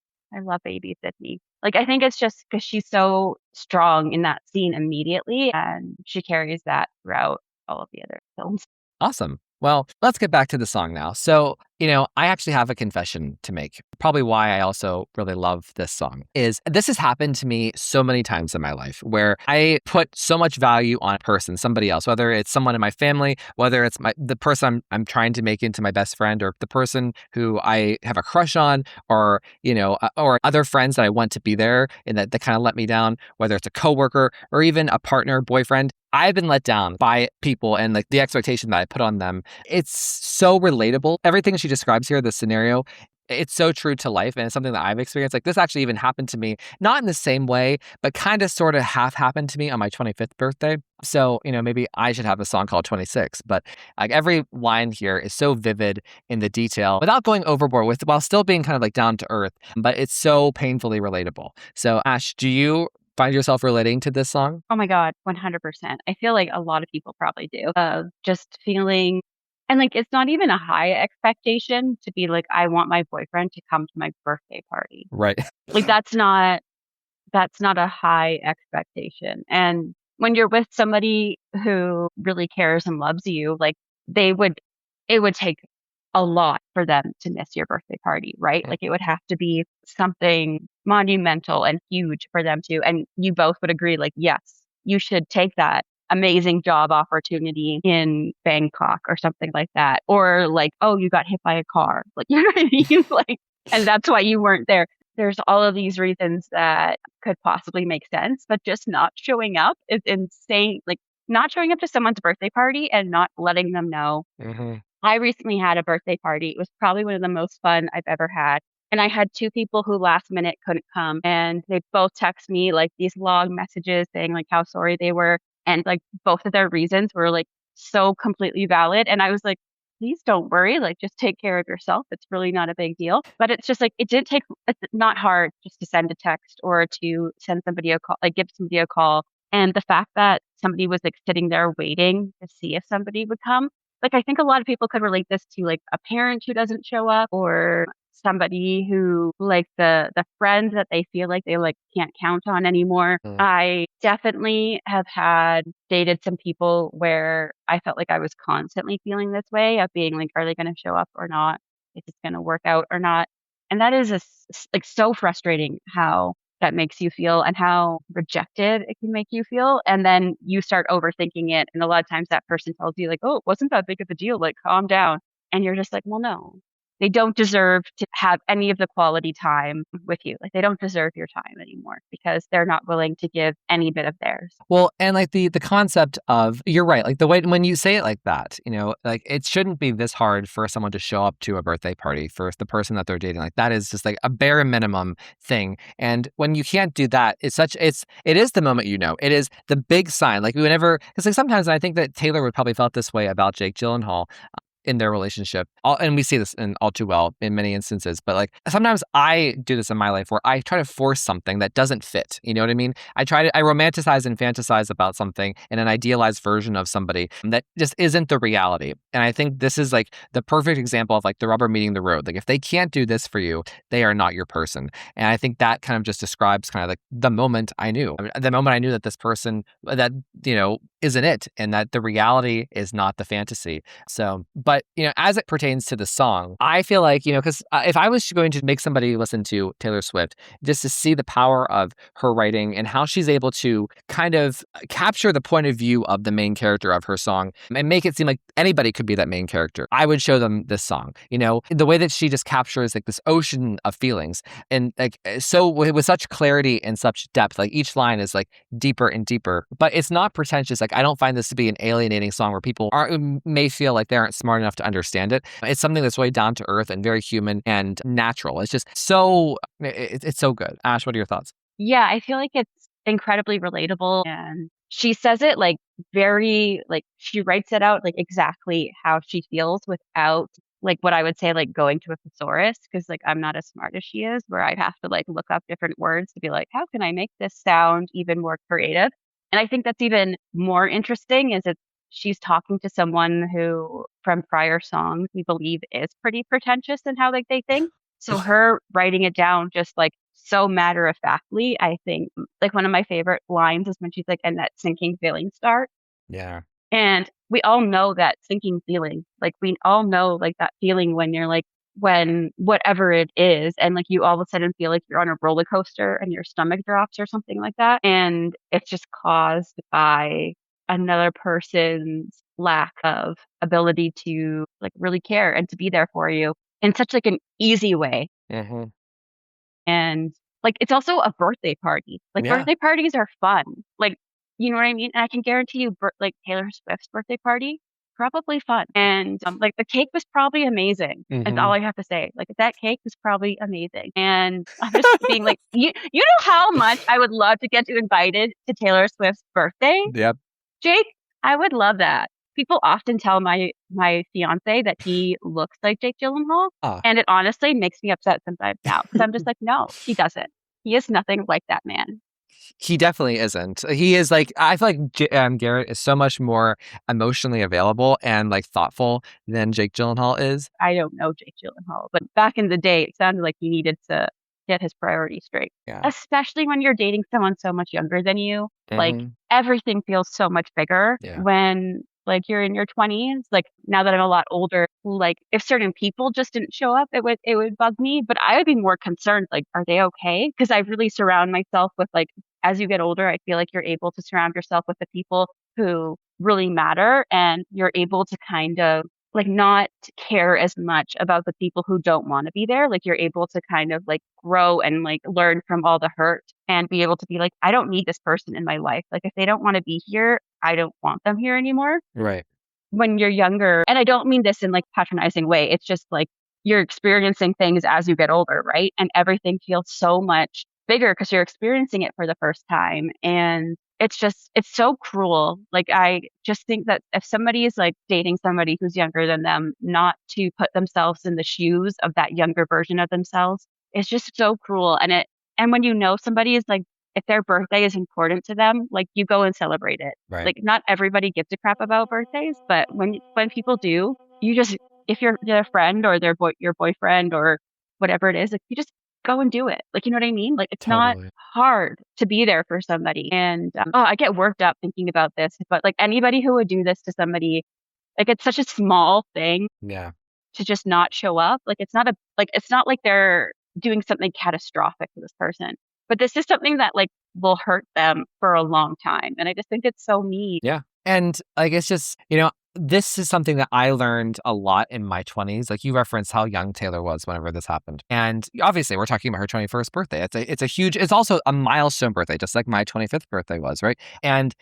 baby Sidney. Like, I think it's just because she's so strong in that scene immediately, and she carries that throughout all of the other films. Awesome. Well, let's get back to the song now. So I actually have a confession to make. Probably why I also really love this song is this has happened to me so many times in my life where I put so much value on a person, somebody else, whether it's someone in my family, whether it's the person I'm trying to make into my best friend, or the person who I have a crush on, or or other friends that I want to be there and that kind of let me down, whether it's a coworker or even a partner, boyfriend. I've been let down by people and like the expectation that I put on them. It's so relatable. Everything she describes here, the scenario, it's so true to life. And it's something that I've experienced. Like this actually even happened to me, not in the same way, but kind of sort of half happened to me on my 25th birthday. So, maybe I should have a song called 26. But like every line here is so vivid in the detail without going overboard with while still being kind of like down to earth. But it's so painfully relatable. So, Ash, do you find yourself relating to this song? Oh my God, 100%. I feel like a lot of people probably do. Just feeling, and like it's not even a high expectation to be like, I want my boyfriend to come to my birthday party. Right. Like that's not a high expectation. And when you're with somebody who really cares and loves you, like it would take a lot for them to miss your birthday party, right? Like it would have to be something monumental and huge for them to, and you both would agree, like, yes, you should take that amazing job opportunity in Bangkok or something like that. Or like, oh, you got hit by a car. Like, you know what I mean? Like, and that's why you weren't there. There's all of these reasons that could possibly make sense, but just not showing up is insane. Like not showing up to someone's birthday party and not letting them know. Hmm. I recently had a birthday party. It was probably one of the most fun I've ever had. And I had two people who last minute couldn't come, and they both text me like these long messages saying like how sorry they were. And like both of their reasons were like so completely valid. And I was like, please don't worry. Like just take care of yourself. It's really not a big deal. But it's just like, it didn't take, it's not hard just to send a text or to send somebody a call, like give somebody a call. And the fact that somebody was like sitting there waiting to see if somebody would come, like I think a lot of people could relate this to like a parent who doesn't show up, or somebody who like the friends that they feel like they like can't count on anymore. Mm. I definitely have dated some people where I felt like I was constantly feeling this way of being like, are they going to show up or not? Is it going to work out or not? And that is like so frustrating how that makes you feel and how rejected it can make you feel. And then you start overthinking it. And a lot of times that person tells you like, oh, it wasn't that big of a deal. Like, calm down. And you're just like, well, no, they don't deserve to have any of the quality time with you. Like they don't deserve your time anymore because they're not willing to give any bit of theirs. Well, and like the concept of, you're right, like the way when you say it like that, like it shouldn't be this hard for someone to show up to a birthday party for the person that they're dating. Like that is just like a bare minimum thing. And when you can't do that, it is the moment, it is the big sign. Like because like sometimes, and I think that Taylor would probably felt this way about Jake Gyllenhaal in their relationship. And we see this in all too well in many instances, but like sometimes I do this in my life where I try to force something that doesn't fit. You know what I mean? I romanticize and fantasize about something in an idealized version of somebody that just isn't the reality. And I think this is like the perfect example of like the rubber meeting the road. Like if they can't do this for you, they are not your person. And I think that kind of just describes kind of like the moment I knew. The moment I knew that this person that, isn't it, and that the reality is not the fantasy. So, but, as it pertains to the song, I feel like, because if I was going to make somebody listen to Taylor Swift, just to see the power of her writing and how she's able to kind of capture the point of view of the main character of her song and make it seem like anybody could be that main character, I would show them this song. The way that she just captures like this ocean of feelings and like so with such clarity and such depth, like each line is like deeper and deeper, but it's not pretentious. Like I don't find this to be an alienating song where people may feel like they aren't smart enough to understand it. It's something that's way down to earth and very human and natural. It's just it's so good. Ash, what are your thoughts? Yeah, I feel like it's incredibly relatable, and she says it like very, like she writes it out like exactly how she feels without like what I would say like going to a thesaurus, because like I'm not as smart as she is, where I'd have to like look up different words to be like, how can I make this sound even more creative? And I think that's even more interesting is she's talking to someone who from prior songs we believe is pretty pretentious in how like they think. So her writing it down just like so matter of factly, I think like one of my favorite lines is when she's like, and that sinking feeling start. Yeah. And we all know that sinking feeling. Like we all know like that feeling when you're like, when whatever it is, and like you all of a sudden feel like you're on a roller coaster and your stomach drops or something like that. And it's just caused by another person's lack of ability to like really care and to be there for you in such like an easy way. Mm-hmm. And like it's also a birthday party. Like Yeah. birthday parties are fun. Like you know what I mean? And I can guarantee you like Taylor Swift's birthday party, probably fun. And like the cake was probably amazing. That's all I have to say. Like that cake was probably amazing. And I'm just being like, you know how much I would love to get you invited to Taylor Swift's birthday? Yep. Jake, I would love that. People often tell my fiance that he looks like Jake Gyllenhaal, Ah. and it honestly makes me upset sometimes now because I'm just like, no, he doesn't. He is nothing like that man. He definitely isn't. He is like, I feel like Garrett is so much more emotionally available and like thoughtful than Jake Gyllenhaal is. I don't know Jake Gyllenhaal, but back in the day, it sounded like he needed to get his priorities straight. Yeah. Especially when you're dating someone so much younger than you. Like Mhm. everything feels so much bigger Yeah. when like you're in your 20s. Like now that I'm a lot older, like if certain people just didn't show up, it would bug me, but I would be more concerned like, are they okay? Because I really surround myself with like, as you get older, I feel like you're able to surround yourself with the people who really matter, and you're able to kind of like not care as much about the people who don't want to be there. Like you're able to kind of like grow and like learn from all the hurt and be able to be like, I don't need this person in my life. Like if they don't want to be here, I don't want them here anymore. Right. When you're younger, and I don't mean this in like patronizing way, it's just like you're experiencing things as you get older, right? And everything feels so much bigger because you're experiencing it for the first time. And it's so cruel. Like I just think that if somebody is like dating somebody who's younger than them, not to put themselves in the shoes of that younger version of themselves, it's just so cruel. And when you know somebody is like, if their birthday is important to them, like you go and celebrate it. Right. Like not everybody gives a crap about birthdays, but when people do, you just, if you're their friend or your boyfriend or whatever it is, like you just go and do it. Like, you know what I mean? Like it's not Totally. hard to be there for somebody. And I get worked up thinking about this, but like anybody who would do this to somebody, like it's such a small thing Yeah. to just not show up. Like it's not like they're doing something catastrophic to this person, but this is something that like will hurt them for a long time. And I just think it's so mean. Yeah. And like, it's just, this is something that I learned a lot in my 20s. Like you referenced how young Taylor was whenever this happened. And obviously we're talking about her 21st birthday. It's also a milestone birthday, just like my 25th birthday was, right? And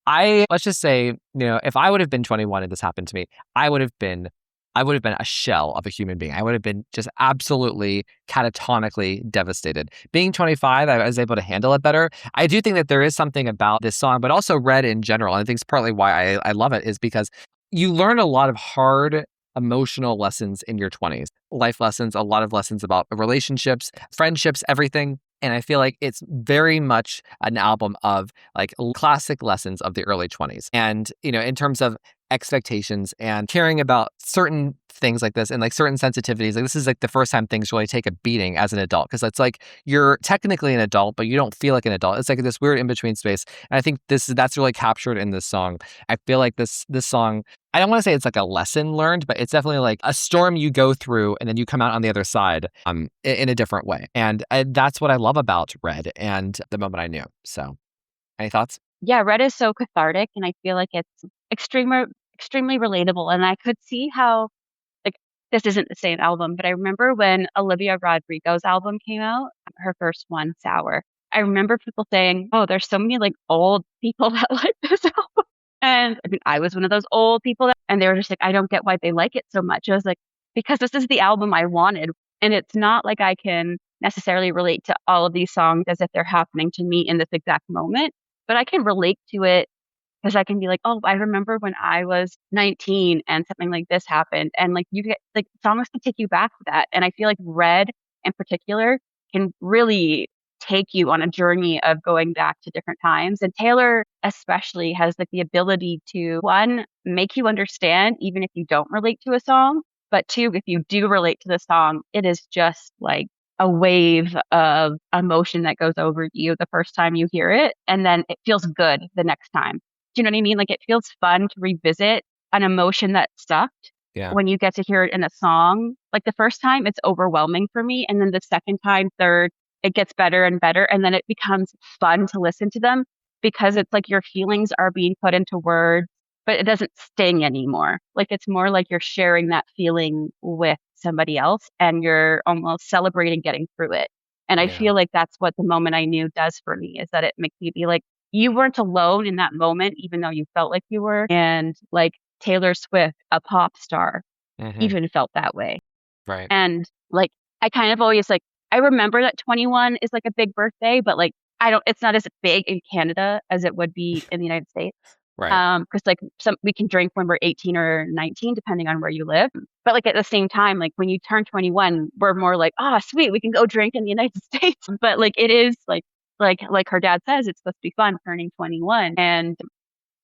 let's just say, if I would have been 21 and this happened to me, I would have been a shell of a human being. I would have been just absolutely catatonically devastated. Being 25, I was able to handle it better. I do think that there is something about this song, but also Red in general. And I think it's partly why I love it is because you learn a lot of hard emotional lessons in your 20s, life lessons, a lot of lessons about relationships, friendships, everything. And I feel like it's very much an album of like classic lessons of the early 20s. And, in terms of expectations and caring about certain things like this and like certain sensitivities, like this is like the first time things really take a beating as an adult. Cause it's like you're technically an adult, but you don't feel like an adult. It's like this weird in-between space. And I think that's really captured in this song. I feel like this song, I don't want to say it's like a lesson learned, but it's definitely like a storm you go through and then you come out on the other side in a different way. And that's what I love about Red and the moment I knew. So any thoughts? Yeah, Red is so cathartic, and I feel like it's extremely relatable. And I could see how, like, this isn't the same album, but I remember when Olivia Rodrigo's album came out, her first one, Sour. I remember people saying, "Oh, there's so many like old people that like this album." And I mean, I was one of those old people, and they were just like, "I don't get why they like it so much." I was like, because this is the album I wanted, and it's not like I can necessarily relate to all of these songs as if they're happening to me in this exact moment, but I can relate to it because I can be like, oh, I remember when I was 19 and something like this happened. And like you get like songs can take you back to that. And I feel like Red in particular can really take you on a journey of going back to different times. And Taylor especially has like the ability to, one, make you understand even if you don't relate to a song, but two, if you do relate to the song, it is just like a wave of emotion that goes over you the first time you hear it. And then it feels good the next time. Do you know what I mean? Like it feels fun to revisit an emotion that sucked. Yeah. When you get to hear it in a song, like the first time it's overwhelming for me. And then the second time, third, it gets better and better. And then it becomes fun to listen to them because it's like your feelings are being put into words, but it doesn't sting anymore. Like it's more like you're sharing that feeling with somebody else and you're almost celebrating getting through it. And I Yeah. feel like that's what the moment I knew does for me, is that it makes me be like, you weren't alone in that moment, even though you felt like you were. And like Taylor Swift, a pop star, Mhm. even felt that way. Right. And like, I kind of always like, I remember that 21 is like a big birthday, but like, it's not as big in Canada as it would be in the United States. Right. Because like we can drink when we're 18 or 19, depending on where you live. But like at the same time, like when you turn 21, we're more like, oh, sweet, we can go drink in the United States. But like it is like her dad says, it's supposed to be fun turning 21. And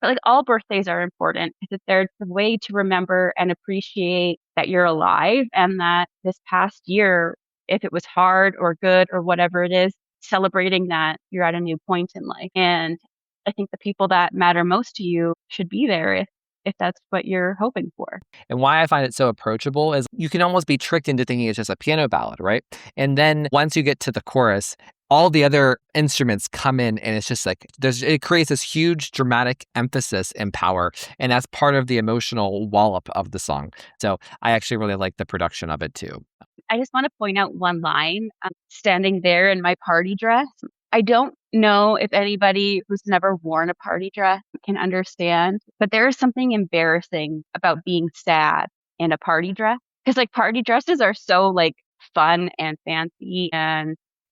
but like all birthdays are important because there's a way to remember and appreciate that you're alive and that this past year, if it was hard or good or whatever it is, celebrating that you're at a new point in life. And I think the people that matter most to you should be there if that's what you're hoping for. And why I find it so approachable is you can almost be tricked into thinking it's just a piano ballad, right? And then once you get to the chorus, all the other instruments come in and it's just like it creates this huge dramatic emphasis and power. And that's part of the emotional wallop of the song. So I actually really like the production of it too. I just want to point out one line. I'm standing there in my party dress. I don't know if anybody who's never worn a party dress can understand, but there is something embarrassing about being sad in a party dress. Because like party dresses are so like fun and fancy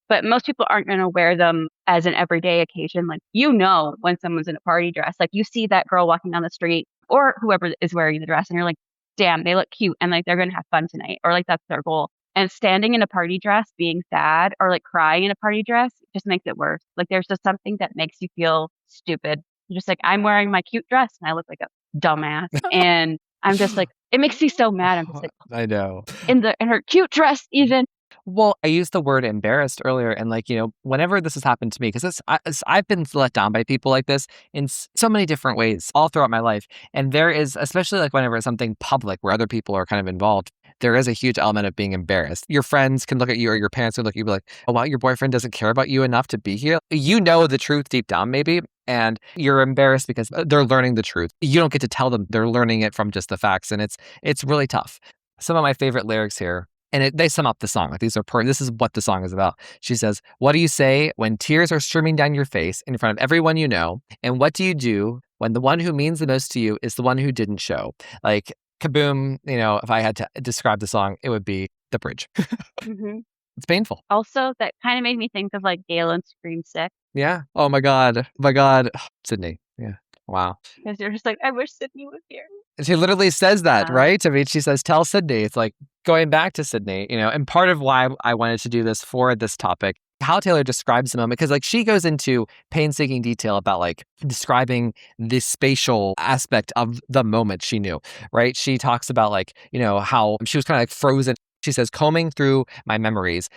but most people aren't going to wear them as an everyday occasion. Like, when someone's in a party dress, like you see that girl walking down the street or whoever is wearing the dress and you're like, damn, they look cute and like they're going to have fun tonight, or like that's their goal. And standing in a party dress, being sad or like crying in a party dress just makes it worse. Like there's just something that makes you feel stupid. You're just like, I'm wearing my cute dress and I look like a dumbass. And I'm just like, it makes me so mad. I'm just like, I know. in her cute dress even. Well, I used the word embarrassed earlier, and like, whenever this has happened to me, because I've been let down by people like this in so many different ways all throughout my life. And there is, especially like whenever it's something public where other people are kind of involved, there is a huge element of being embarrassed. Your friends can look at you or your parents can look at you and be like, oh, wow, your boyfriend doesn't care about you enough to be here. You know the truth deep down, maybe. And you're embarrassed because they're learning the truth. You don't get to tell them they're learning it from just the facts. And it's really tough. Some of my favorite lyrics here. And they sum up the song. Like this is what the song is about. She says, what do you say when tears are streaming down your face in front of everyone you know? And what do you do when the one who means the most to you is the one who didn't show? Like, kaboom, if I had to describe the song, it would be the bridge. Mm-hmm. It's painful. Also, that kind of made me think of like Gale and Scream 6. Yeah. Oh my God. My God. Sydney. Yeah. Wow. Because you're just like, I wish Sidney was here. She literally says that, right? I mean, she says, tell Sidney. It's like going back to Sidney, and part of why I wanted to do this for this topic, how Taylor describes the moment, because like she goes into painstaking detail about like describing the spatial aspect of the moment she knew, right? She talks about like, how she was kind of like frozen. She says, combing through my memories.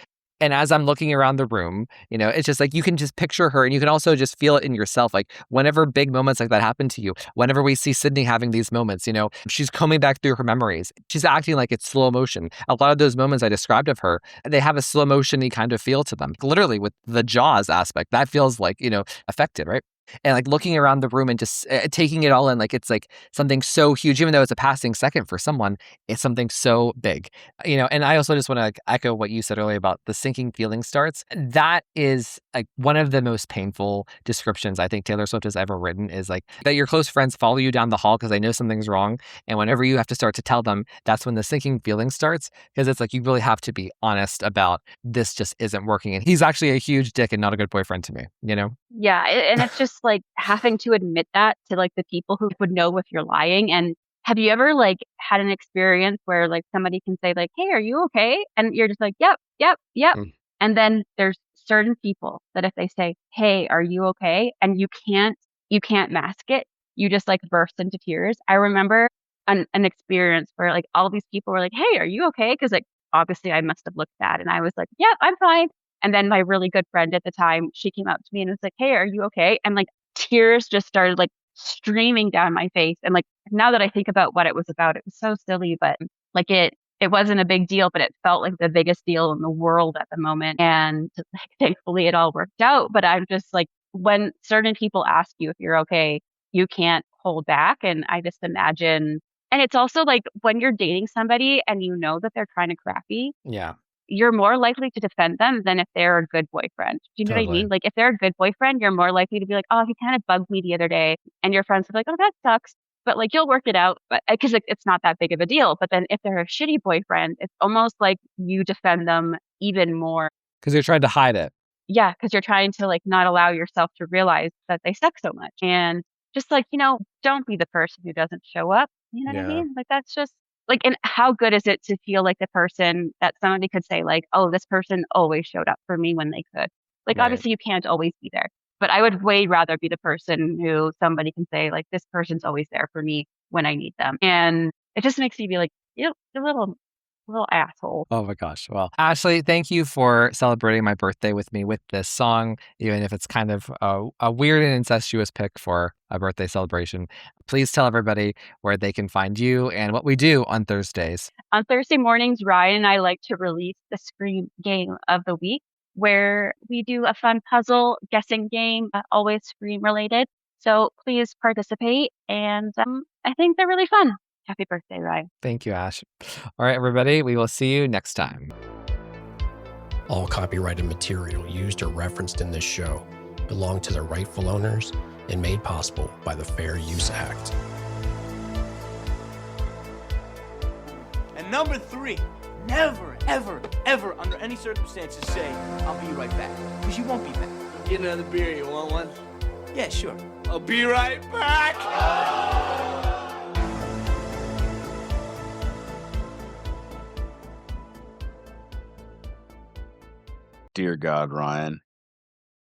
And as I'm looking around the room, it's just like you can just picture her and you can also just feel it in yourself. Like whenever big moments like that happen to you, whenever we see Sidney having these moments, she's combing back through her memories. She's acting like it's slow motion. A lot of those moments I described of her, they have a slow motion-y kind of feel to them. Literally with the Jaws aspect, that feels like, affected, right? And like looking around the room and just taking it all in, like it's like something so huge, even though it's a passing second for someone, it's something so big, and I also just want to like echo what you said earlier about the sinking feeling starts. That is like one of the most painful descriptions I think Taylor Swift has ever written, is like that your close friends follow you down the hall because they know something's wrong. And whenever you have to start to tell them, that's when the sinking feeling starts, because it's like you really have to be honest about this just isn't working. And he's actually a huge dick and not a good boyfriend to me, Yeah. And it's just like having to admit that to like the people who would know if you're lying. And have you ever like had an experience where like somebody can say like, hey, are you okay? And you're just like, yep. Mm. And then there's certain people that if they say, hey, are you okay? And you can't mask it. You just like burst into tears. I remember an experience where like all these people were like, hey, are you okay? Because like obviously I must have looked bad. And I was like, yeah, I'm fine. And then my really good friend at the time, she came up to me and was like, hey, are you okay? And like tears just started like streaming down my face. And like now that I think about what it was about, it was so silly, but like it wasn't a big deal, but it felt like the biggest deal in the world at the moment. And like, thankfully it all worked out. But I'm just like, when certain people ask you if you're okay, you can't hold back. And I just imagine, and it's also like when you're dating somebody and you know that they're kind of crappy, Yeah. you're more likely to defend them than if they're a good boyfriend. Do you know what I Totally. mean? Like if they're a good boyfriend, you're more likely to be like, oh, he kind of bugged me the other day. And your friends will be like, oh, that sucks. But like you'll work it out, but because it's not that big of a deal. But then if they're a shitty boyfriend, it's almost like you defend them even more. Because you're trying to hide it. Yeah, because you're trying to like not allow yourself to realize that they suck so much. And just like, don't be the person who doesn't show up. You know what I Yeah. mean? Like that's just like, and how good is it to feel like the person that somebody could say like, oh, this person always showed up for me when they could. Like Right. obviously you can't always be there, but I would way rather be the person who somebody can say like, this person's always there for me when I need them. And it just makes me be like, a little asshole. Oh my gosh. Well, Ashley, thank you for celebrating my birthday with me with this song, even if it's kind of a weird and incestuous pick for a birthday celebration. Please tell everybody where they can find you and what we do on Thursdays. On Thursday mornings, Ryan and I like to release the Scream Game of the Week, where we do a fun puzzle guessing game, always Scream related. So please participate. And I think they're really fun. Happy birthday, Ryan. Thank you, Ash. All right, everybody, we will see you next time. All copyrighted material used or referenced in this show belong to their rightful owners and made possible by the Fair Use Act. And number 3, never, ever, ever, under any circumstances say, I'll be right back. Because you won't be back. Get another beer, you want one? Yeah, sure. I'll be right back! Dear God, Ryan,